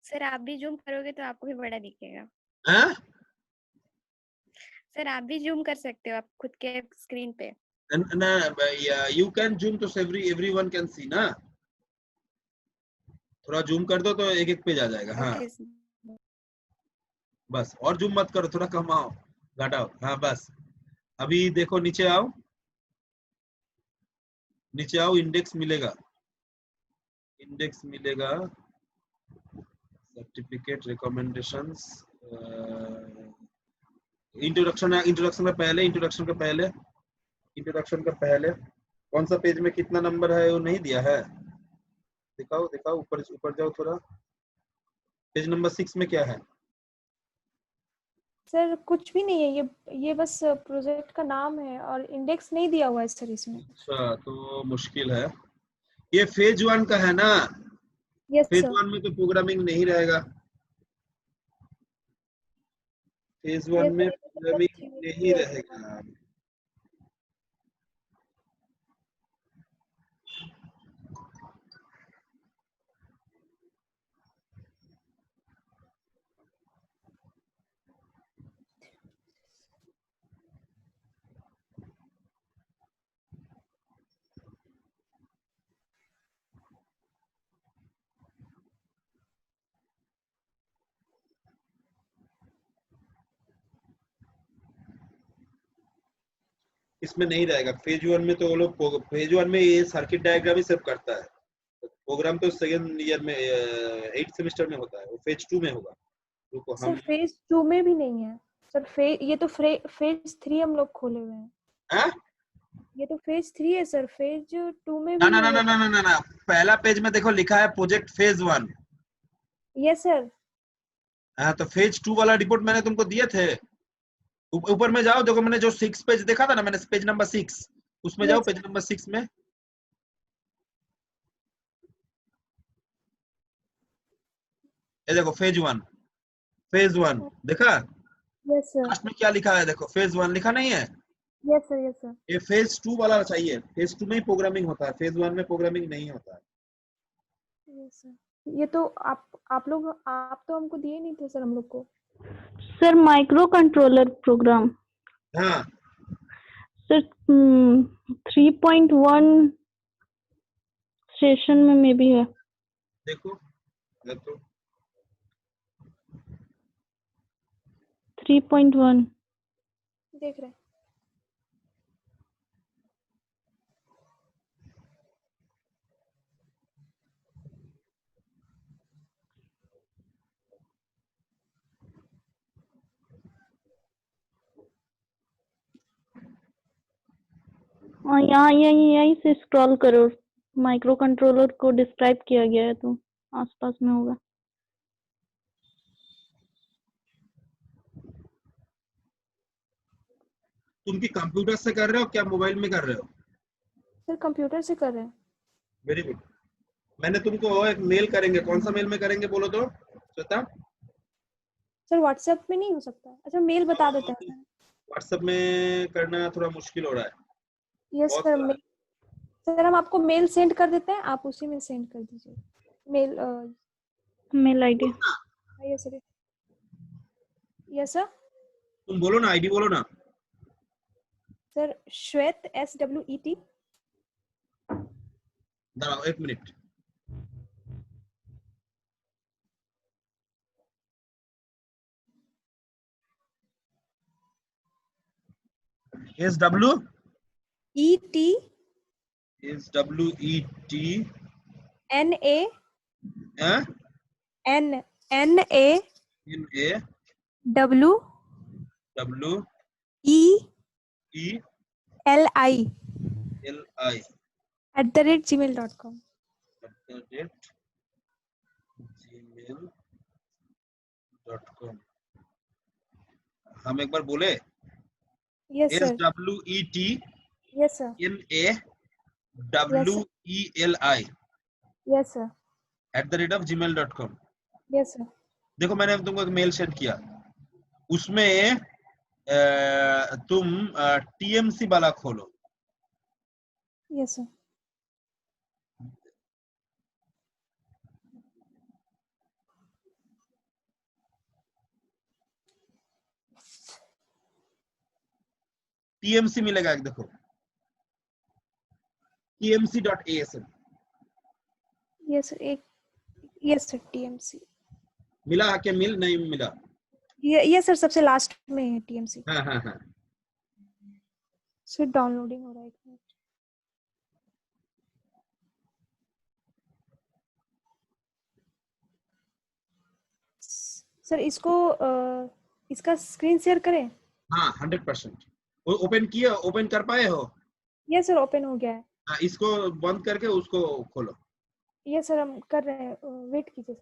सर आप भी जूम करोगे तो आपको भी बड़ा दिखेगा। हैं? सर आप भी जूम कर सकते हो आप खुद के स्क्रीन पे। यू कैन जूम तो एवरीवन कैन सी ना। थोड़ा जूम कर दो तो एक एक पेज आ जाएगा। हाँ ओके बस, और जूम मत करो, थोड़ा कमाओ घटाओ। हाँ बस, अभी देखो नीचे आओ, नीचे आओ, इंडेक्स मिलेगा, सर्टिफिकेट रिकमेंडेशंस, इंट्रोडक्शन का पहले कौन सा पेज में कितना नंबर है वो नहीं दिया है। दिखाओ ऊपर जाओ थोड़ा, पेज नंबर 6 में क्या है। सर कुछ भी नहीं है, ये बस प्रोजेक्ट का नाम है और इंडेक्स नहीं दिया हुआ है सर इसमें। अच्छा तो मुश्किल है। ये फेज 1 का है ना, यस फेज सर। 1 में तो प्रोग्रामिंग नहीं रहेगा। फेज 1 में प्रोग्रामिंग नहीं रहेगा। इसमें नहीं रहेगा। फेज 1 में तो वो लोग, फेज 1 में ये सर्किट डायग्राम ही सब करता है। प्रोग्राम तो सेकंड ईयर में 8th सेमेस्टर में होता है, वो फेज 2 में होगा। रुको सर हम फेज 2 में भी नहीं है सर। ये तो फेज 3 हम लोग खोले हुए हैं। हैं? ये तो फेज 3 है सर, फेज 2 में ना भी ना ना नहीं ना है। ना ना ना, पहला पेज में देखो लिखा है प्रोजेक्ट फेज 1। Yes sir. हाँ तो फेज 2 वाला रिपोर्ट मैंने तुमको दिए थे। ऊपर में जाओ, देखो मैंने जो 6 पेज देखा था ना, मैंने पेज नंबर 6, उसमें जाओ, पेज नंबर 6 में। ये देखो फेज 1 देखा। Yes sir. लास्ट में क्या लिखा है देखो, फेज 1 लिखा नहीं है। Yes sir. Yes sir. ये फेज 2 वाला चाहिए, फेज 2 में ही प्रोग्रामिंग होता है, फेज 1 में प्रोग्रामिंग नहीं होता है। Yes sir. ये तो आप तो हमको दिए नहीं थे सर हम लोग को। सर माइक्रो कंट्रोलर प्रोग्राम हाँ सर 3.1 सेशन में मे भी है। देखो, 3.1 देख रहे हैं। और यहाँ यहीं यहीं से स्क्रॉल करो, माइक्रो कंट्रोलर को डिस्क्राइब किया गया है तो आसपास में होगा। तुम की कंप्यूटर से कर रहे हो क्या मोबाइल में कर रहे हो? सर कंप्यूटर से कर रहे हैं। Very good. मैंने तुमको एक मेल करेंगे, कौन सा मेल में करेंगे बोलो तो श्वेता? सर व्हाट्सएप में नहीं हो सकता? अच्छा मेल बता देते हैं। व्हाट्सएप में करना थोड़ा मुश्किल हो रहा है। यस बहुत सर। सारा है। सर हम आपको मेल सेंड कर देते हैं, आप उसी में सेंड कर दीजिए mail. Mail ID yes sir. Yes sir. तुम बोलो ना, आईडी बोलो ना। सर श्वेत SWET। दाঁড়াও एक minute. SW ET SWET NA NA W ELI @gmail.com। gmail.com। हम एक बार बोले yes sir. SWET yes sir. NA WELI yes sir. @gmail.com। Yes sir. देखो मैंने तुमको एक मेल सेंड किया, उसमें तुम TMC वाला खोलो। Yes sir. TMC मिलेगा एक, देखो TMC.asm यस सर। एक यस सर TMC। मिला क्या? मिल नहीं मिला? यस सर सबसे लास्ट में है TMC। हाँ हाँ हाँ। सर डाउनलोडिंग हो रहा है, एक मिनट। सर इसको इसका स्क्रीन शेयर करें? हाँ 100%। ओपन किया, ओपन कर पाए हो? यस सर ओपन हो गया है। हाँ, इसको बंद करके उसको खोलो। यस सर हम कर रहे हैं, वेट कीजिए।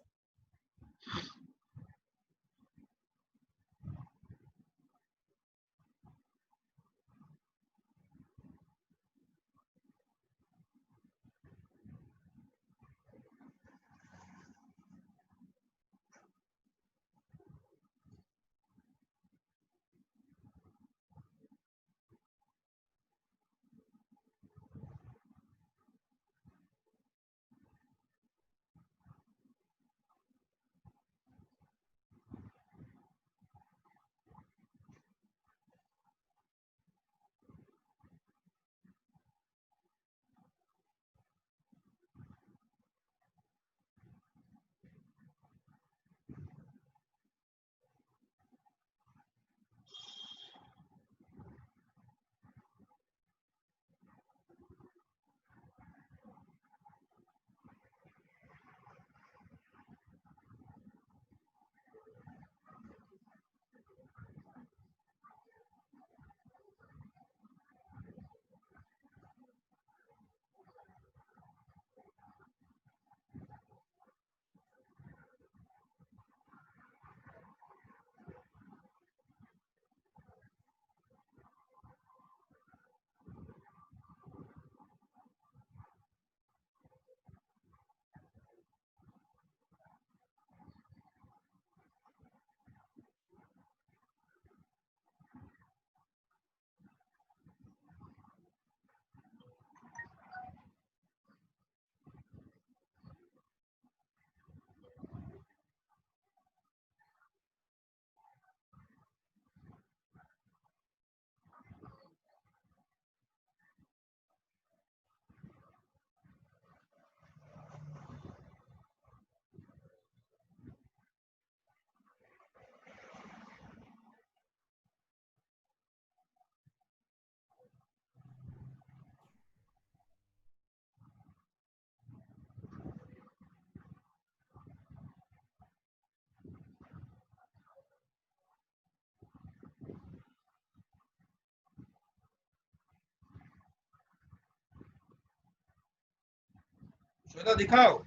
श्वेता दिखाओ।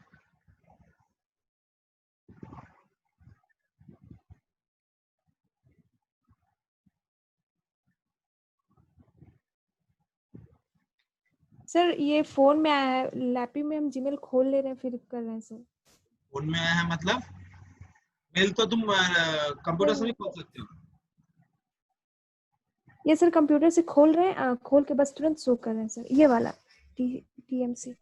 सर ये फोन में आया है, लैपी में हम जीमेल खोल ले रहे हैं फिर कर रहे हैं सर। फोन में आया है मतलब मेल तो तुम कंप्यूटर से भी खोल सकते हो। ये सर कंप्यूटर से खोल रहे हैं, खोल के बस तुरंत शो कर रहे हैं सर, ये वाला TMC।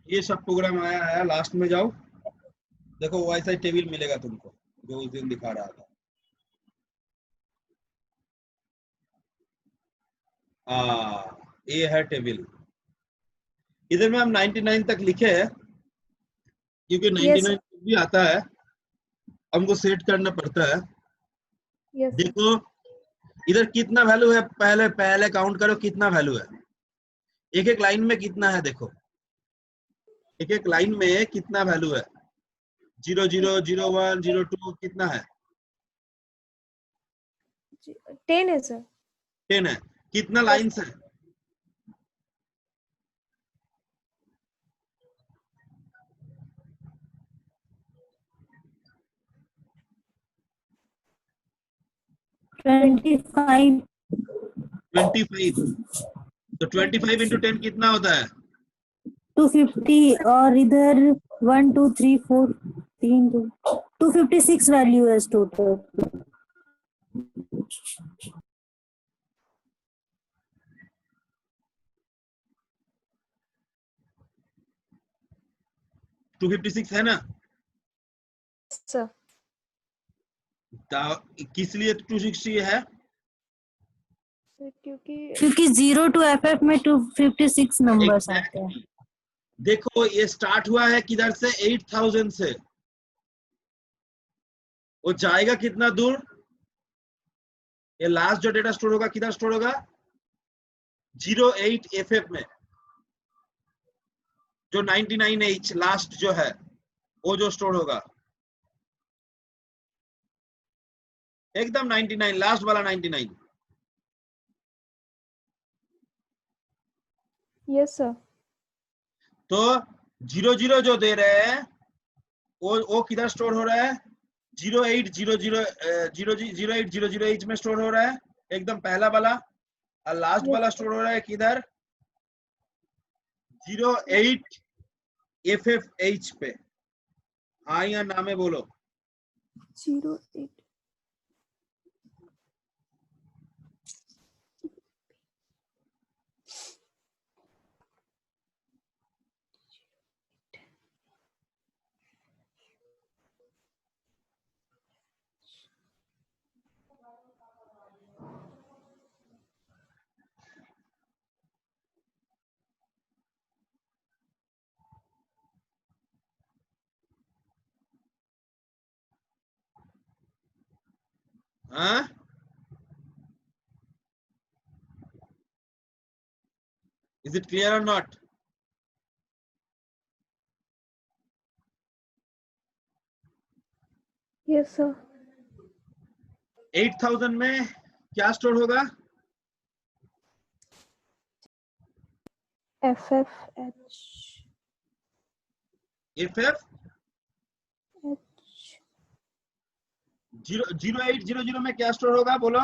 ये सब प्रोग्राम आया है, लास्ट में जाओ देखो वैसा ही टेबल मिलेगा तुमको जो उस दिन दिखा रहा था। ये है टेबल। इधर में हम 99 तक लिखे हैं क्योंकि 99 भी आता है, हमको सेट करना पड़ता है। यस देखो इधर कितना वैल्यू है, पहले पहले काउंट करो कितना वैल्यू है, एक एक लाइन में कितना है, देखो एक एक लाइन में कितना वैल्यू है, 0 0 0 1 0 2 कितना है, 10 है सर। 10 है। कितना लाइन्स है, ट्वेंटी 25। तो 25 इंटू 10 कितना होता है, 250 और इधर 1 2 3 4 3 256 वैल्यू है टोटल। 256 है ना। सर किस लिए 260 है, क्योंकि 0 to FF में 256 नंबर्स आते हैं। देखो ये स्टार्ट हुआ है किधर से, 8000 से, वो जाएगा कितना दूर, ये लास्ट जो डेटा स्टोर होगा किधर स्टोर होगा, 08 FF में, जो 99H लास्ट जो है वो जो स्टोर होगा, एकदम 99 लास्ट वाला 99। Yes sir. तो 00 जो दे रहे हैं वो किधर स्टोर हो रहा है, 0800H में स्टोर हो रहा है, एकदम पहला वाला, और लास्ट वाला स्टोर हो रहा है किधर, 08 FFH पे। हाँ या ना में बोलो, 08 हाँ is it clear or not? Yes sir. 8000 में क्या स्टोर होगा, FFH 0800 में क्या स्टोर होगा बोलो,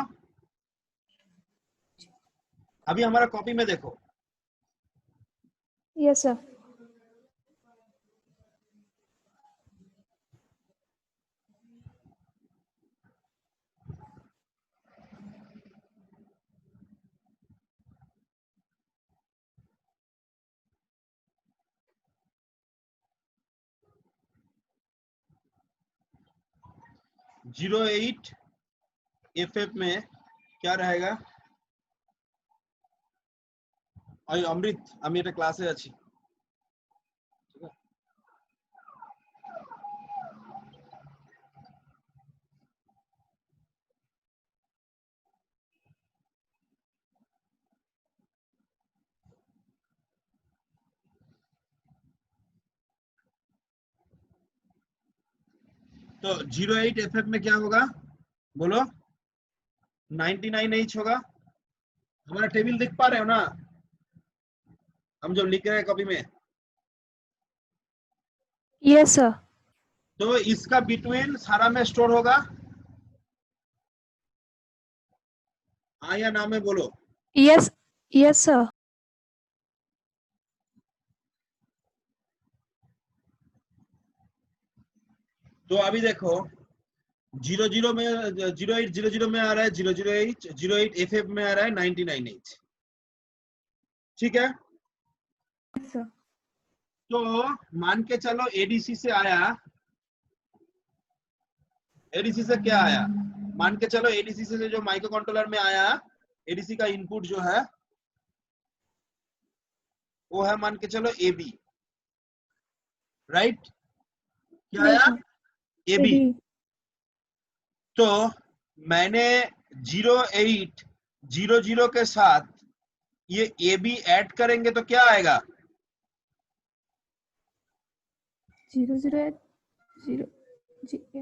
अभी हमारा कॉपी में देखो, यस सर। जीरो 08 FF में क्या रहेगा, ওই অমৃত আমি এটা ক্লাসে আছি। तो 08 FF में क्या होगा बोलो? 99H होगा। हमारा टेबल देख पा रहे हो ना हम जो लिख रहे हैं कॉपी में? Yes sir. तो इसका बिटवीन सारा में स्टोर होगा, हाँ या ना में बोलो? Yes yes sir. तो अभी देखो 00 में 0800 में आ रहा है 008, 08 FF में आ रहा है 99H, ठीक है? सर। तो मान के चलो एडीसी से आया, एडीसी से क्या आया? मान के चलो एडीसी से जो माइक्रो कंट्रोलर में आया, एडीसी का इनपुट जो है वो है मान के चलो एबी, राइट? क्या आया? एबी। तो मैंने 0800 के साथ ये एबी ऐड करेंगे तो क्या आएगा? 008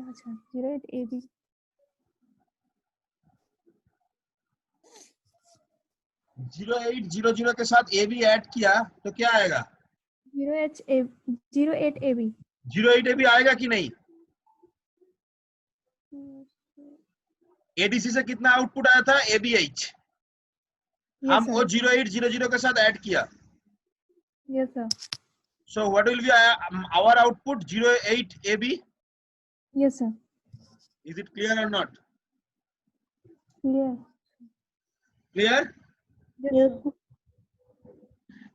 अच्छा 08 AB 0800 के साथ एबी ऐड किया तो क्या आएगा? 08 AB 08 एबी आएगा कि नहीं? एडीसी से कितना आउटपुट आया था? एबीएच। हम वो 0800 के साथ ऐड किया। Yes sir. So what will be our output? 08 AB। Yes sir. Is it clear or not? Clear. Clear? Yes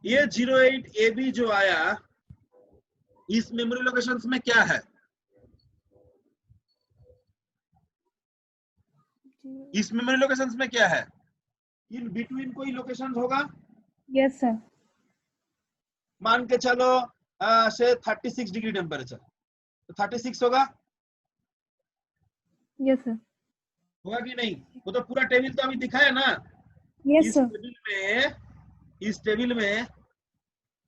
ये 08 AB जो आया इस मेमोरी लोकेशंस में क्या है? इस मेमोरी लोकेशंस में क्या है? इन बिटवीन कोई लोकेशंस होगा? Yes sir. मान के चलो से 36 डिग्री टेम्परेचर, तो 36 होगा? Yes sir. होगा कि नहीं? वो तो पूरा टेबल तो अभी दिखाया ना। Yes sir. इस टेबल में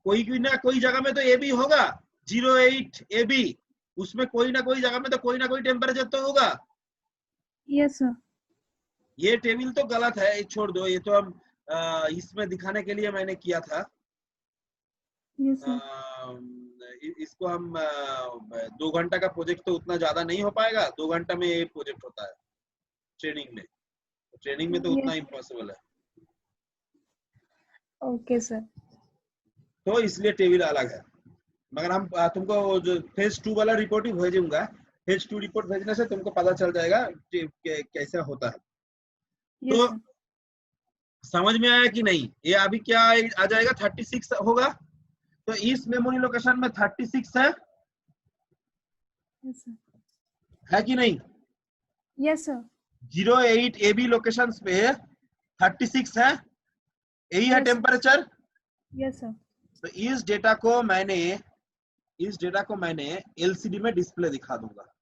कोई ना कोई जगह में तो एबी होगा, 08 एबी, उसमें कोई ना कोई जगह में तो कोई ना कोई टेम्परेचर तो होगा। Yes sir. ये टेबल तो गलत है, ये छोड़ दो, ये तो हम इसमें दिखाने के लिए मैंने किया था। Yes sir. इसको हम 2 घंटा का प्रोजेक्ट तो उतना ज्यादा नहीं हो पाएगा, 2 घंटा में ये प्रोजेक्ट होता है ट्रेनिंग में, ट्रेनिंग में तो उतना इम्पॉसिबल है। Okay sir. तो इसलिए टेबल अलग है, मगर हम तुमको जो फेज 2 वाला रिपोर्ट ही भेजूंगा, फेज 2 रिपोर्ट भेजने से तुमको पता चल जाएगा कैसा होता है। तो समझ में आया कि नहीं? ये अभी क्या आ जाएगा? 36 होगा। तो इस मेमोरी लोकेशन में 36 है, है कि नहीं? Yes sir. 08 AB लोकेशंस पे 36 है, यही है टेम्परेचर। Yes sir. तो इस डेटा को मैंने एलसीडी में डिस्प्ले दिखा दूंगा,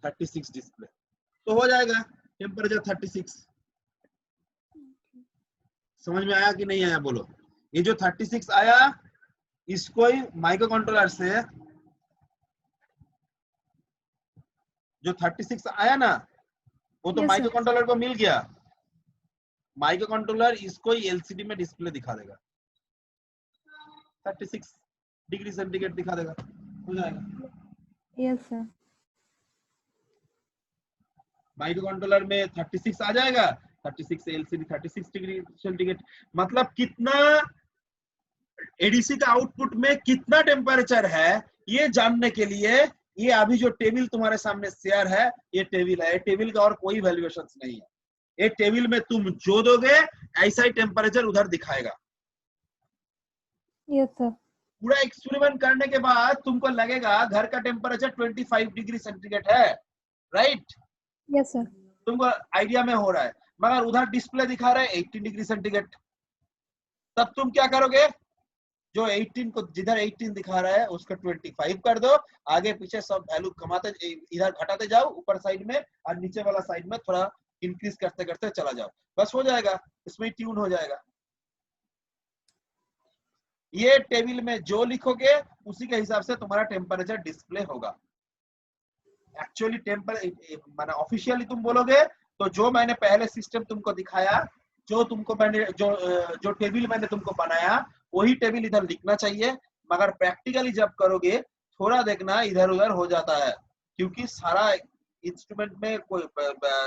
36 डिस्प्ले, तो हो जाएगा टेम्परेचर 36। समझ में आया कि नहीं आया बोलो? ये जो 36 आया इसको ही माइक्रो कंट्रोलर से जो 36 आया ना वो तो माइक्रो कंट्रोलर को मिल गया, माइक्रो कंट्रोलर इसको ही एलसीडी में डिस्प्ले दिखा देगा, 36 डिग्री सेंटीग्रेड दिखा देगा, हो जाएगा। Yes sir. माइक्रो कंट्रोलर में 36 आ जाएगा, 36 से एलसीडी 36 डिग्री सेंटीग्रेड, मतलब कितना एडीसी का आउटपुट में कितना टेम्परेचर है ये जानने के लिए ये अभी जो टेबल तुम्हारे सामने शेयर है ये टेबल है। टेबल का और कोई वैल्यूएशन नहीं है, ये टेबल में तुम जो दोगे ऐसा ही टेम्परेचर उधर दिखाएगा। Yes sir. पूरा एक्सपेरिमेंट करने के बाद तुमको लगेगा घर का टेम्परेचर 25 डिग्री सेंटीग्रेड है, राइट? Yes sir. तुमको आइडिया में हो रहा है, मगर उधर डिस्प्ले दिखा रहा है 18 डिग्री सेंटीग्रेड। तब तुम क्या करोगे, जो 18 को जिधर 18 दिखा रहा है उसको 25 कर दो, आगे पीछे सब वैल्यू कमाते इधर घटाते जाओ ऊपर साइड में, और नीचे वाला साइड में थोड़ा इंक्रीज करते करते चला जाओ, बस हो जाएगा, इसमें ट्यून हो जाएगा। ये टेबल में जो लिखोगे उसी के हिसाब से तुम्हारा टेम्परेचर डिस्प्ले होगा। एक्चुअली माना ऑफिशियली तुम बोलोगे तो जो मैंने पहले सिस्टम तुमको दिखाया, जो टेबल मैंने तुमको बनाया वही टेबल इधर लिखना चाहिए, मगर प्रैक्टिकली जब करोगे थोड़ा देखना इधर उधर हो जाता है, क्योंकि सारा इंस्ट्रूमेंट में कोई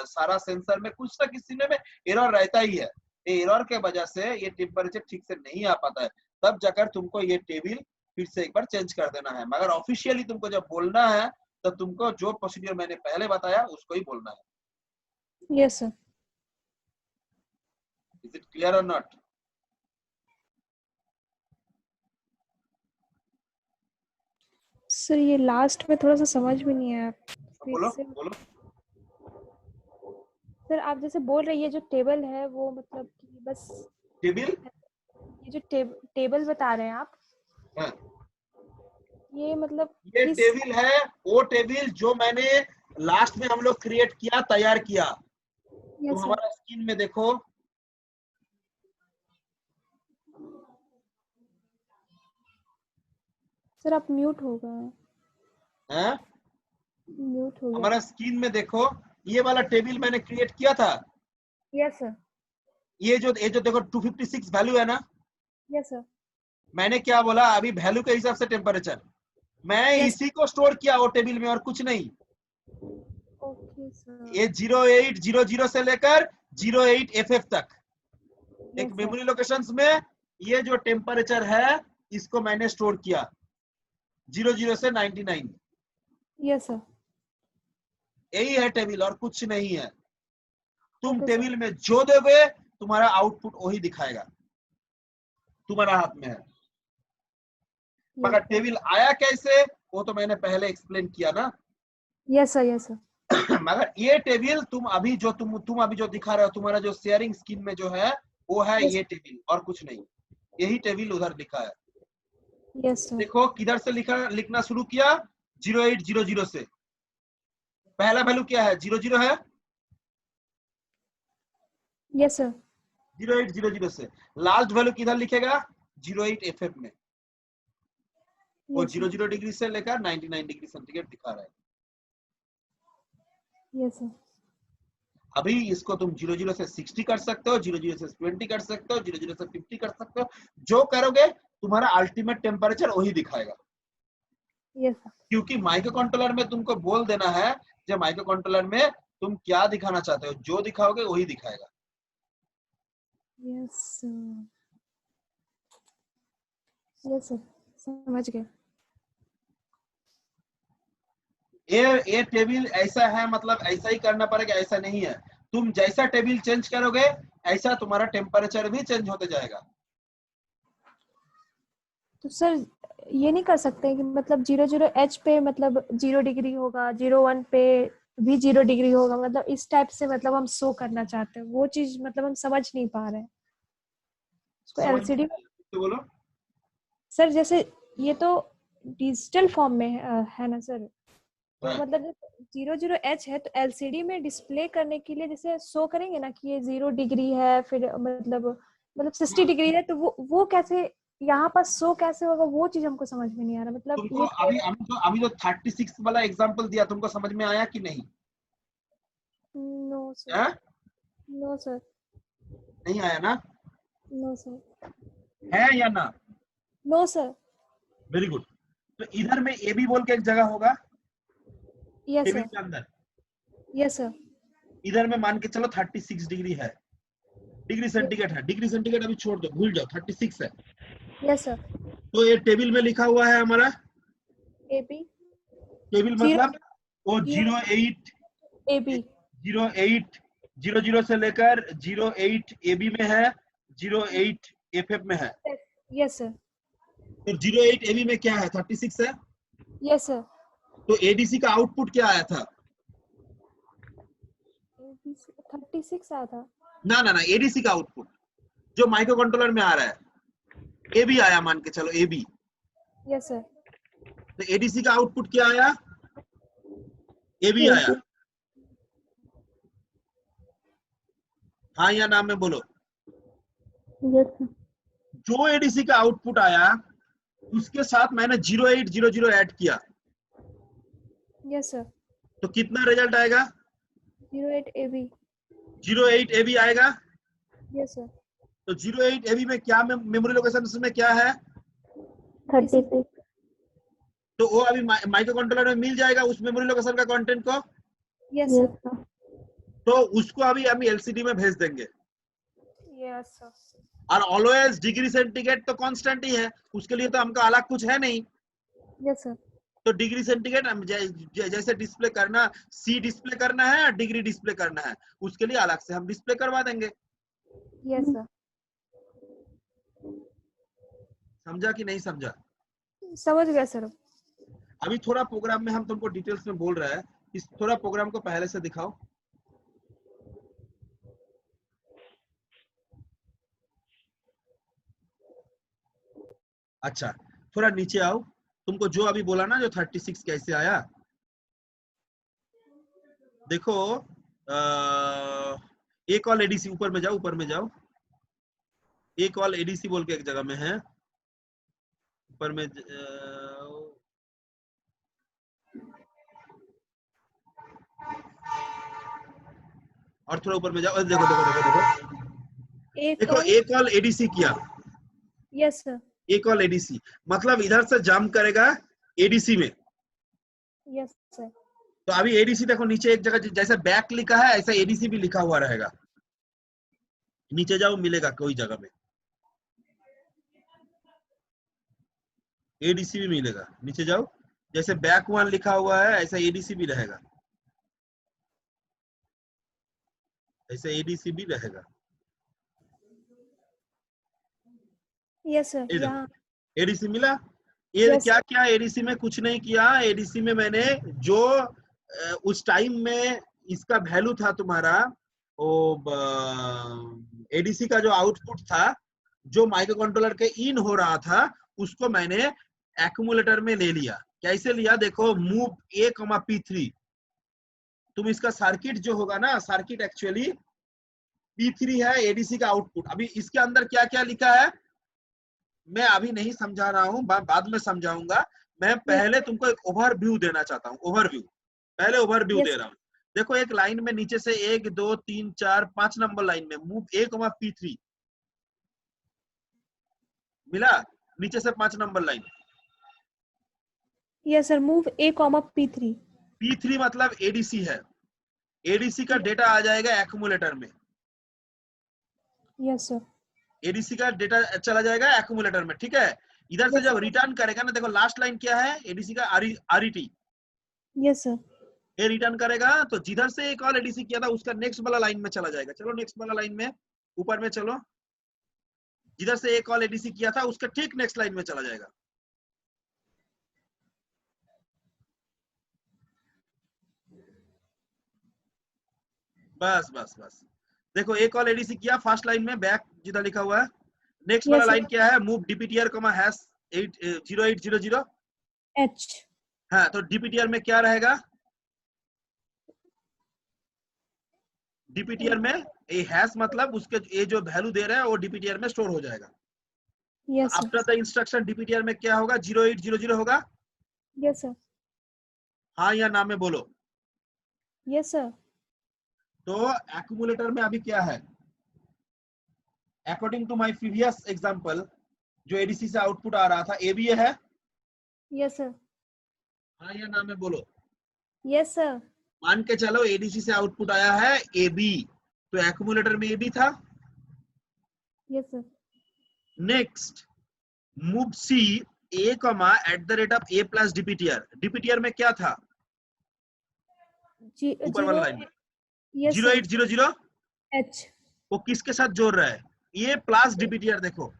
सारा सेंसर में कुछ ना किसी में एरर रहता ही है। ये एरर के वजह से ये टेम्परेचर ठीक से नहीं आ पाता है, तब जाकर तुमको ये टेबल फिर से एक बार चेंज कर देना है। मगर ऑफिशियली तुमको जब बोलना है तो तुमको जो प्रोसीजर मैंने पहले बताया उसको ही बोलना है। Yes sir. Is it clear or not? Sir ये लास्ट में थोड़ा सा समझ में नहीं आया। बोलो फिर से बोलो। सर आप जैसे बोल रहे हैं ये जो टेबल है वो मतलब कि बस टेबल, ये जो टेबल बता रहे हैं आप, हाँ, ये मतलब ये किस टेबल है, वो टेबल जो मैंने लास्ट में हम लोग क्रिएट किया, तैयार किया। यस तुम सर। हमारा स्क्रीन में देखो, सर आप म्यूट हो गए, हैं? म्यूट हो गया। हमारा स्क्रीन में देखो, ये वाला टेबल मैंने क्रिएट किया था। Yes sir. ये जो देखो 256 वैल्यू है ना, यस सर। मैंने क्या बोला अभी, वैल्यू के हिसाब से टेम्परेचर, मैं Yes. इसी को स्टोर किया वो टेबल में और कुछ नहीं। Okay sir. ये 0800 से लेकर 08FF तक एक Yes, sir. मेमोरी लोकेशंस में ये जो टेम्परेचर है इसको मैंने स्टोर किया 00 से 99। Yes sir. यही है टेबल और कुछ नहीं है। तुम Okay, टेबल में जो दोगे तुम्हारा आउटपुट वही दिखाएगा, तुम्हारा हाथ में है। मगर Yes, टेबल आया कैसे वो तो मैंने पहले एक्सप्लेन किया ना। yes sir, yes sir. मगर ये टेबल तुम अभी जो दिखा रहे हो, तुम्हारा जो शेयरिंग स्क्रीन में जो है वो है Yes. ये टेबल और कुछ नहीं। यही टेबल उधर लिखा है। Yes sir. देखो किधर से लिखना शुरू किया, 0800 से। पहला वैल्यू क्या है, 00 है, Yes sir. 0800 से। लास्ट वैल्यू किधर लिखेगा, 08FF में। वो Yes, sir. 00 डिग्री से लेकर 99 डिग्री सेंटीग्रेड दिखा रहा है। Yes sir. अभी इसको तुम 00 से 60 कर सकते हो, 00 से 20 कर सकते हो, 00 से 50 कर सकते हो। जो करोगे तुम्हारा अल्टीमेट टेम्परेचर वही दिखाएगा। Yes sir. क्योंकि माइक्रो कंट्रोलर में तुमको बोल देना है जो माइक्रो कंट्रोलर में तुम क्या दिखाना चाहते हो, जो दिखाओगे वही दिखाएगा। Yes sir. Yes sir. समझ गए। ये टेबल ऐसा है, मतलब ऐसा ही करना पड़ेगा, ऐसा नहीं है। तुम जैसा टेबल चेंज करोगे ऐसा तुम्हारा टेम्परेचर भी चेंज होते जाएगा। तो सर ये नहीं कर सकते कि मतलब 00H पे मतलब 0 डिग्री होगा, 01 पे भी 0 डिग्री होगा, मतलब इस टाइप से मतलब हम शो करना चाहते हैं, वो चीज मतलब हम समझ नहीं पा रहे हैं उसको एलसीडी। तो बोलो। सर जैसे ये तो डिजिटल फॉर्म में है ना सर, तो हाँ। मतलब 00H है तो एलसीडी में डिस्प्ले करने के लिए जैसे शो करेंगे ना कि ये 0 डिग्री है, फिर मतलब 60 डिग्री है, तो वो कैसे यहाँ पर शो कैसे होगा, वो चीज हमको समझ में नहीं आ रहा। मतलब तुमको ये अभी जो 36 वाला एग्जांपल दिया तुमको समझ में आया कि नहीं? नो सर, है? नो सर, नहीं आया ना? नो सर, है या ना? No sir. Very good. तो इधर में ए बी बोल के एक जगह होगा यस टेबल सर, के अंदर। यस सर, इधर में मान के चलो 36 डिग्री है, डिग्री सेंटीग्रेड है। डिग्री सेंटीग्रेड अभी छोड़ दो, भूल जाओ, 36 है। Yes sir. तो ये टेबल में लिखा हुआ है हमारा एबी टेबल, मतलब वो 08 एबी 08 00 से लेकर 08 AB में है, 08 FF में है। यस सर, तो 08 AB में क्या है, 36 है। Yes sir. तो ADC का आउटपुट क्या आया था? 36 आया था। ना ADC का आउटपुट जो माइक्रो कंट्रोलर में आ रहा है ए बी आया, मान के चलो ए बी, यस सर, तो एडीसी का आउटपुट क्या आया, ए बी आया। हाँ या ना में बोलो। Yes sir. जो एडीसी का आउटपुट आया उसके साथ मैंने 0800 ऐड किया, यस सर, तो कितना रिजल्ट आएगा, 08 AB, 08 AB आएगा। यस सर, तो 08 AB में क्या मेमोरी लोकेशन में क्या है, 36। तो वो अभी माइक्रो कंट्रोलर में मिल जाएगा उस मेमोरी लोकेशन का कंटेंट को, यस यस सर, सर। तो उसको अभी हम एलसीडी में भेज देंगे। यस सर, और ऑलवेज डिग्री सेंटीग्रेड तो कांस्टेंट ही है, उसके लिए तो हमको अलग कुछ है नहीं। यस सर, तो डिग्री सेंटीग्रेड हम जैसे डिस्प्ले करना, सी डिस्प्ले करना है और डिग्री डिस्प्ले करना है, उसके लिए अलग से हम डिस्प्ले करवा देंगे। यस सर, समझा कि नहीं समझा? समझ गया सर। अभी थोड़ा प्रोग्राम में हम तुमको डिटेल्स में बोल रहा है, इस थोड़ा प्रोग्राम को पहले से दिखाओ। अच्छा थोड़ा नीचे आओ, तुमको जो अभी बोला ना जो 36 कैसे आया, देखो एक और एडीसी, ऊपर में जाओ, ऊपर में जाओ, एक और एडीसी बोल के एक जगह में है, ऊपर में और थोड़ा ऊपर में जाओ, देखो देखो देखो देखो देखो, एक और एडीसी किया, यस सर, एक और एडीसी, मतलब इधर से जंप करेगा एडीसी में। यस सर, तो अभी एडीसी देखो नीचे एक जगह जैसे बैक लिखा है ऐसा एडीसी भी लिखा हुआ रहेगा, नीचे जाओ मिलेगा कोई जगह में, एडीसी भी मिलेगा, नीचे जाओ, जैसे बैक 1 लिखा हुआ है ऐसा एडीसी भी रहेगा, ऐसा एडीसी भी रहेगा। यस सर, ये यहाँ देखो एडीसी मिला। ये Yes, क्या क्या एडीसी में कुछ नहीं किया, एडीसी में मैंने जो उस टाइम में इसका वैल्यू था तुम्हारा, वो एडीसी का जो आउटपुट था जो माइक्रो कंट्रोलर के इन हो रहा था उसको मैंने एक्यूमुलेटर में ले लिया। कैसे लिया देखो, मूव A, P3, तुम इसका सर्किट जो होगा ना, सर्किट एक्चुअली P3 है एडीसी का आउटपुट। अभी इसके अंदर क्या क्या लिखा है मैं अभी नहीं समझा रहा हूँ, बाद में समझाऊंगा। मैं पहले तुमको एक ओवरव्यू देना चाहता हूँ, ओवरव्यू, पहले ओवरव्यू Yes. दे रहा हूँ। देखो एक लाइन में नीचे से 1 2 3 4 5 नंबर लाइन में मूव A, P3 मिला, नीचे से 5 number line. Yes sir, move A, P3, P3 मतलब एडीसी है, एडीसी का डेटा आ जाएगा एक्यूमुलेटर में, यस सर, एडीसी का डेटा चला जाएगा एक्यूमुलेटर में, ठीक है। इधर से Yes, जब sir. रिटर्न करेगा ना, देखो लास्ट लाइन क्या है एडीसी का, आरईटी, यस सर, ये रिटर्न करेगा तो जिधर से एक और एडीसी किया था उसका नेक्स्ट वाला लाइन में चला जाएगा। चलो नेक्स्ट वाला लाइन में, ऊपर में चलो, जिधर से एक और एडीसी किया था उसका ठीक नेक्स्ट लाइन में चला जाएगा। बस बस बस, देखो एक और एडीसी किया फर्स्ट लाइन में, बैक जिधर लिखा हुआ है, नेक्स्ट वाला Yes, sir. लाइन क्या है, मूव डीपीटीआर, #0800 H, हाँ, तो डीपीटीआर में क्या रहेगा, डीपीटीआर में ये हैश मतलब उसके ये जो वैल्यू दे रहा है वो डीपीटीआर में स्टोर हो जाएगा। yes sir, after the instruction DPTR में क्या होगा, 0800 होगा। yes sir, हाँ या ना में बोलो। yes sir, तो एक्यूमुलेटर में अभी क्या है, according to my previous example जो एडीसी से आउटपुट आ रहा था एबी है। yes sir, हाँ या ना में बोलो। yes sir, मान के चलो एडीसी से आउटपुट आया है एबी, तो एक्यूमुलेटर में एबी था। yes sir, next move C A, @ A plus DPTR, DPTR में क्या था ऊपर वाला लाइन में, yes sir, 0800 H, वो किसके साथ जोड़ रहा है, ये प्लस डीपीटीआर, देखो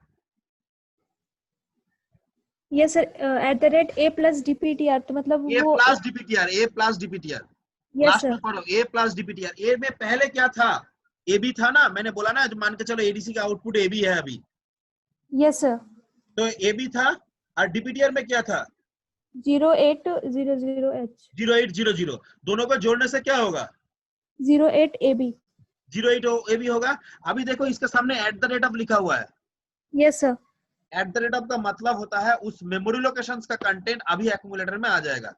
yes sir, @ A plus DPTR, तो मतलब A वो plus DPTR, A plus DPTR, yes last sir, में पढ़ो A प्लस डीपीटीआर। ए में पहले क्या था, AB था ना, मैंने बोला ना, मान के चलो एडीसी का आउटपुट AB है अभी, yes sir, तो AB था और DPTR में क्या था 0800H 0800, दोनों को जोड़ने से क्या होगा 08AB 08 AB होगा। अभी देखो इसके सामने @ लिखा हुआ है। यस सर @ का मतलब होता है उस मेमोरी लोकेशंस का कंटेंट अभी एक्यूमुलेटर में आ जाएगा।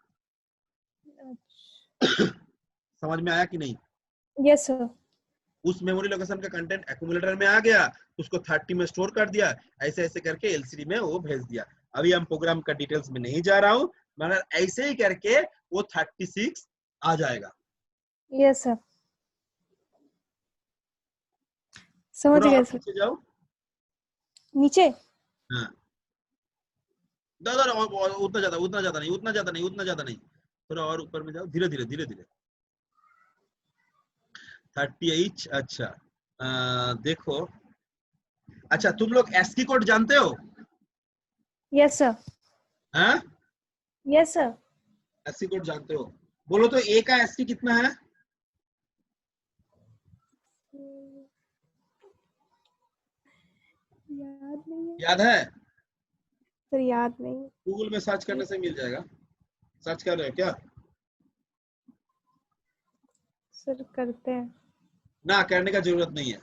समझ में आया कि नहीं? यस सर उस मेमोरी लोकेशन का कंटेंट एक्यूमुलेटर में आ गया, उसको 30 में स्टोर कर दिया, ऐसे ऐसे करके LCD में वो भेज दिया। अभी हम प्रोग्राम का डिटेल्स में नहीं जा रहा हूं, मगर ऐसे ही करके वो 36 आ जाएगा। यस सर समझ थोड़ा गए और सर। नीचे जाओ। नीचे हाँ, दादा उतना ज्यादा नहीं, थोड़ा और ऊपर में जाओ, धीरे धीरे 38। अच्छा, देखो, अच्छा तुम लोग ASCII कोड जानते हो? यस सर हाँ, यस सर ASCII कोड जानते हो? बोलो तो A का ASCII कितना है? याद नहीं है याद है? सर, याद नहीं। गूगल में सर्च करने से मिल जाएगा। सर्च कर रहे हो क्या? सर करते हैं। ना, करने का जरूरत नहीं है।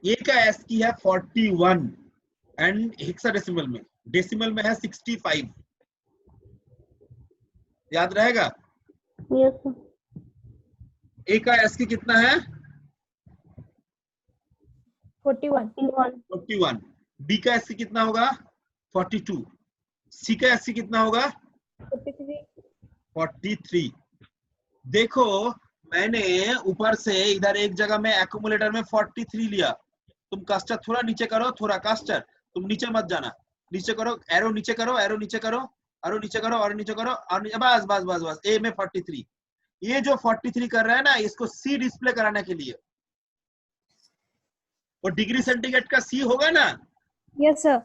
A का ASCII है 41 एंड हेक्साडेसिमल में, डेसिमल में है 65। याद रहेगा? Yes sir. A का ASCII कितना है? 41। B का ASCII कितना होगा? 42। C का ASCII कितना होगा? 43। देखो, मैंने ऊपर से इधर एक जगह में एक्यूमुलेटर में 43 लिया। तुम कस्टर थोड़ा नीचे करो, थोड़ा कस्टर, तुम नीचे मत जाना, नीचे करो, एरो नीचे करो, एरो नीचे करो, एरो नीचे करो, और नीचे करो, और बस बस बस बस। ए में 43। ये जो 43 कर रहा है ना, इसको C डिस्प्ले कराने के लिए, और डिग्री सेंटीग्रेड का C होगा ना, यस सर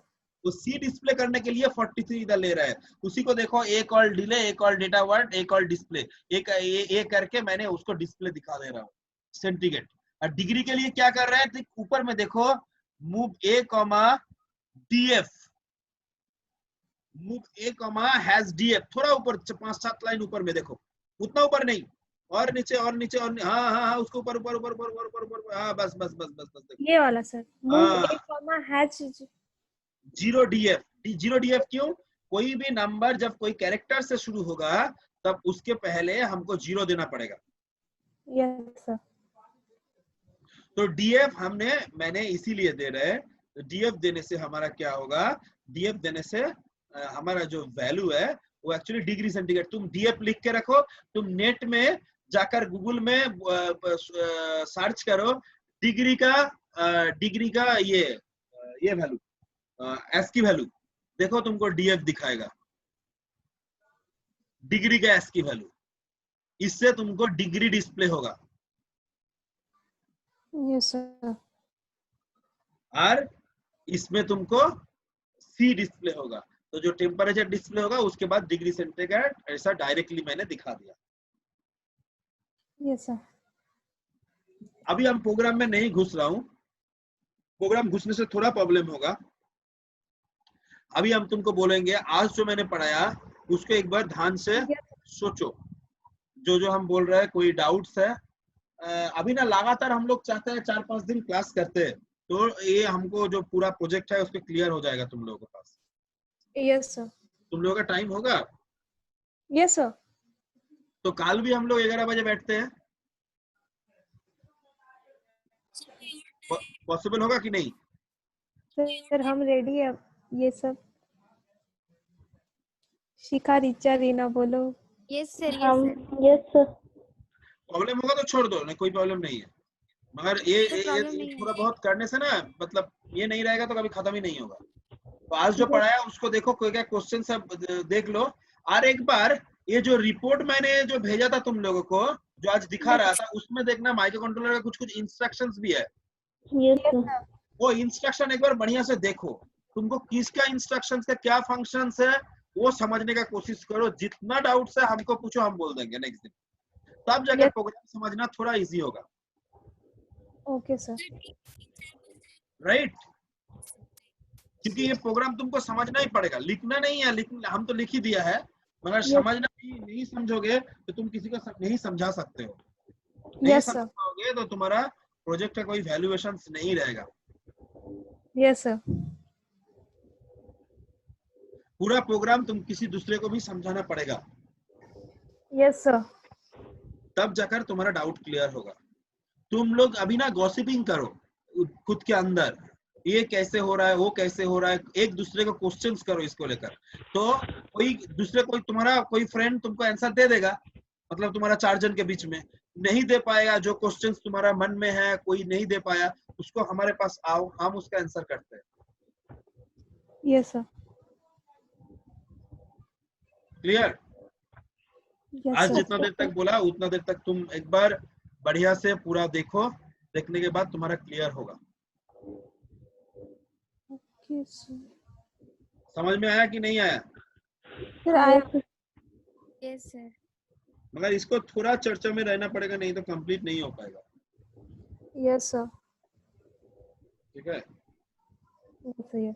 तो C डिस्प्ले करने के लिए 43 इधर ले रहा है। उसी को देखो, एक और डिले, एक और डेटा वर्ड, एक और डिस्प्ले, एक करके मैंने उसको डिस्प्ले दिखा दे रहा हूँ सेंटीग्रेड। और डिग्री के लिए क्या कर रहा है, तो ऊपर में देखो, move A, DF, move A, has DF, थोड़ा ऊपर 5-7 लाइन ऊपर में देखो, उतना ऊपर नहीं, और नीचे और नीचे और हाँ हाँ हाँ, उसको ऊपर ऊपर ऊपर ऊपर ऊपर ऊपर, हाँ बस बस बस बस बस देखो। ये वाला sir, move A, hatch 0DF। 0DF क्यों? कोई भी नंबर जब कोई कैरेक्टर से शुरू होगा, तब उसके पहले हमको 0 देना पड़ेगा। यस सर तो DF मैंने इसीलिए दे रहे हैं। तो DF देने से हमारा क्या होगा, DF देने से हमारा जो वैल्यू है वो एक्चुअली डिग्री सेंटीग्रेड। तुम DF लिख के रखो, तुम नेट में जाकर गूगल में सर्च करो डिग्री का ये वैल्यू, ASCII वैल्यू, देखो तुमको DF दिखाएगा, डिग्री का ASCII वैल्यू। इससे तुमको डिग्री डिस्प्ले होगा, यस सर और इसमें तुमको C डिस्प्ले होगा। तो जो टेम्परेचर डिस्प्ले होगा उसके बाद डिग्री सेंटीग्रेड, ऐसा डायरेक्टली मैंने दिखा दिया। यस सर अभी हम प्रोग्राम में नहीं घुस रहा हूं, प्रोग्राम घुसने से थोड़ा प्रॉब्लम होगा। अभी हम तुमको बोलेंगे, आज जो मैंने पढ़ाया उसको एक बार ध्यान से सोचो, जो हम बोल रहे हैं, कोई डाउट्स है? अभी ना लगातार हम लोग चाहते हैं 4-5 दिन क्लास करते हैं, तो ये हमको जो पूरा प्रोजेक्ट है उसके क्लियर हो जाएगा तुम लोगों के पास। यस सर तुम लोगों का टाइम होगा यस सर तो कल भी हम लोग 11 बजे बैठते हैं, पॉसिबल होगा कि नहीं? सर हम रेडी है। ये सब शिखा रिचा रीना बोलो। यस सर हम यस सर। प्रॉब्लम होगा तो छोड़ दो, नहीं कोई प्रॉब्लम नहीं है, मगर ये प्रॉब्लम नहीं है। थोड़ा बहुत करने से ना, मतलब ये नहीं रहेगा तो कभी खत्म ही नहीं होगा। तो आज जो पढ़ाया उसको देखो, कोई क्या क्वेश्चन सब देख लो। और एक बार ये जो रिपोर्ट मैंने जो भेजा था तुम लोगों को, जो आज दिखा रहा था, उसमें देखना माइक्रो कंट्रोलर का कुछ इंस्ट्रक्शंस भी है। Yes sir. वो इंस्ट्रक्शन एक बार बढ़िया से देखो, तुमको किसका इंस्ट्रक्शंस का क्या फंक्शंस है वो समझने का कोशिश करो। जितना डाउट्स है हमको पूछो, हम बोल देंगे नेक्स्ट दिन, तब जाकर प्रोग्राम समझना थोड़ा इजी होगा। Okay sir right? क्योंकि ये प्रोग्राम तुमको समझना ही पड़ेगा, लिखना नहीं है। हम तो लिख ही दिया है, मगर Yes. समझना नहीं समझोगे तो तुम किसी को नहीं समझा सकते हो। नहीं यस समझ सर, पाओगे तो तुम्हारा प्रोजेक्ट का कोई वैल्यूएशन नहीं रहेगा। यस सर, पूरा प्रोग्राम तुम किसी दूसरे को भी समझाना पड़ेगा, यस सर, तब जाकर तुम्हारा डाउट क्लियर होगा। तुम लोग अभी ना गॉसिपिंग करो खुद के अंदर, ये कैसे हो रहा है, वो कैसे हो रहा है, एक दूसरे को क्वेश्चंस करो इसको लेकर। तो कोई तुम्हारा कोई फ्रेंड तुमको आंसर दे देगा, मतलब तुम्हारा 4 जन के बीच में नहीं दे पाएगा, जो क्वेश्चंस तुम्हारा मन में है कोई नहीं दे पाया, उसको हमारे पास आओ, हम उसका आंसर करते हैं। Yes sir, clear? यस आज सर, जितना देर तक बोला उतना देर तक तुम एक बार बढ़िया से पूरा देखो, देखने के बाद तुम्हारा क्लियर होगा। समझ में आया कि नहीं आया? सर आया। Yes sir. मगर इसको थोड़ा चर्चा में रहना पड़ेगा, नहीं तो कंप्लीट नहीं हो पाएगा। यस सर, ठीक है? यस।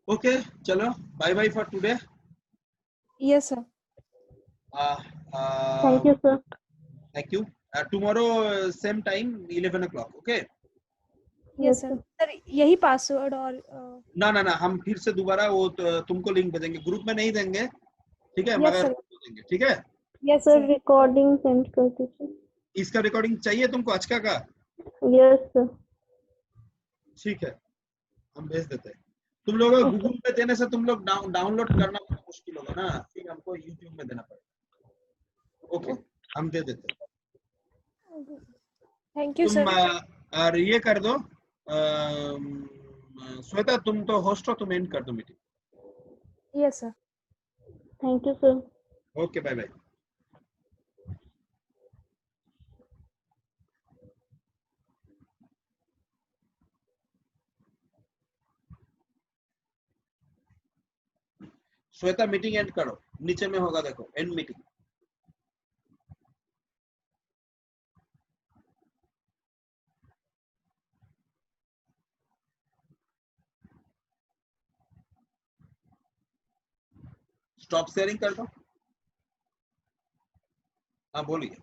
ओके, चलो bye bye for today. Yes sir, thank you sir. Thank you. Tomorrow same time 11 o'clock, okay? Yes sir. Sir यही पासवर्ड और ना ना ना, हम फिर से दोबारा वो तुमको लिंक भेजेंगे, ग्रुप में नहीं देंगे, ठीक है? यस मगर सर, देंगे, ठीक है? Yes sir sir, recording send कर दीजिए। इसका रिकॉर्डिंग चाहिए तुमको आज का? Yes sir. ठीक है, हम भेज देते हैं। तुम लोगों को ओके। गूगल पे देने से तुम लोग डाउनलोड करना बहुत मुश्किल होगा ना, फिर हमको यूट्यूब में देना पड़ेगा। ओके, हम दे देते हैं। थैंक यू तुम सर। और ये कर दो, श्वेता तुम तो होस्ट हो, तुम एंड कर दो meeting. Yes sir. Thank you sir. Okay, bye bye. Shweta meeting end करो, नीचे में होगा देखो, एंड मीटिंग। स्टॉप शेयरिंग कर दो। हाँ बोलिए।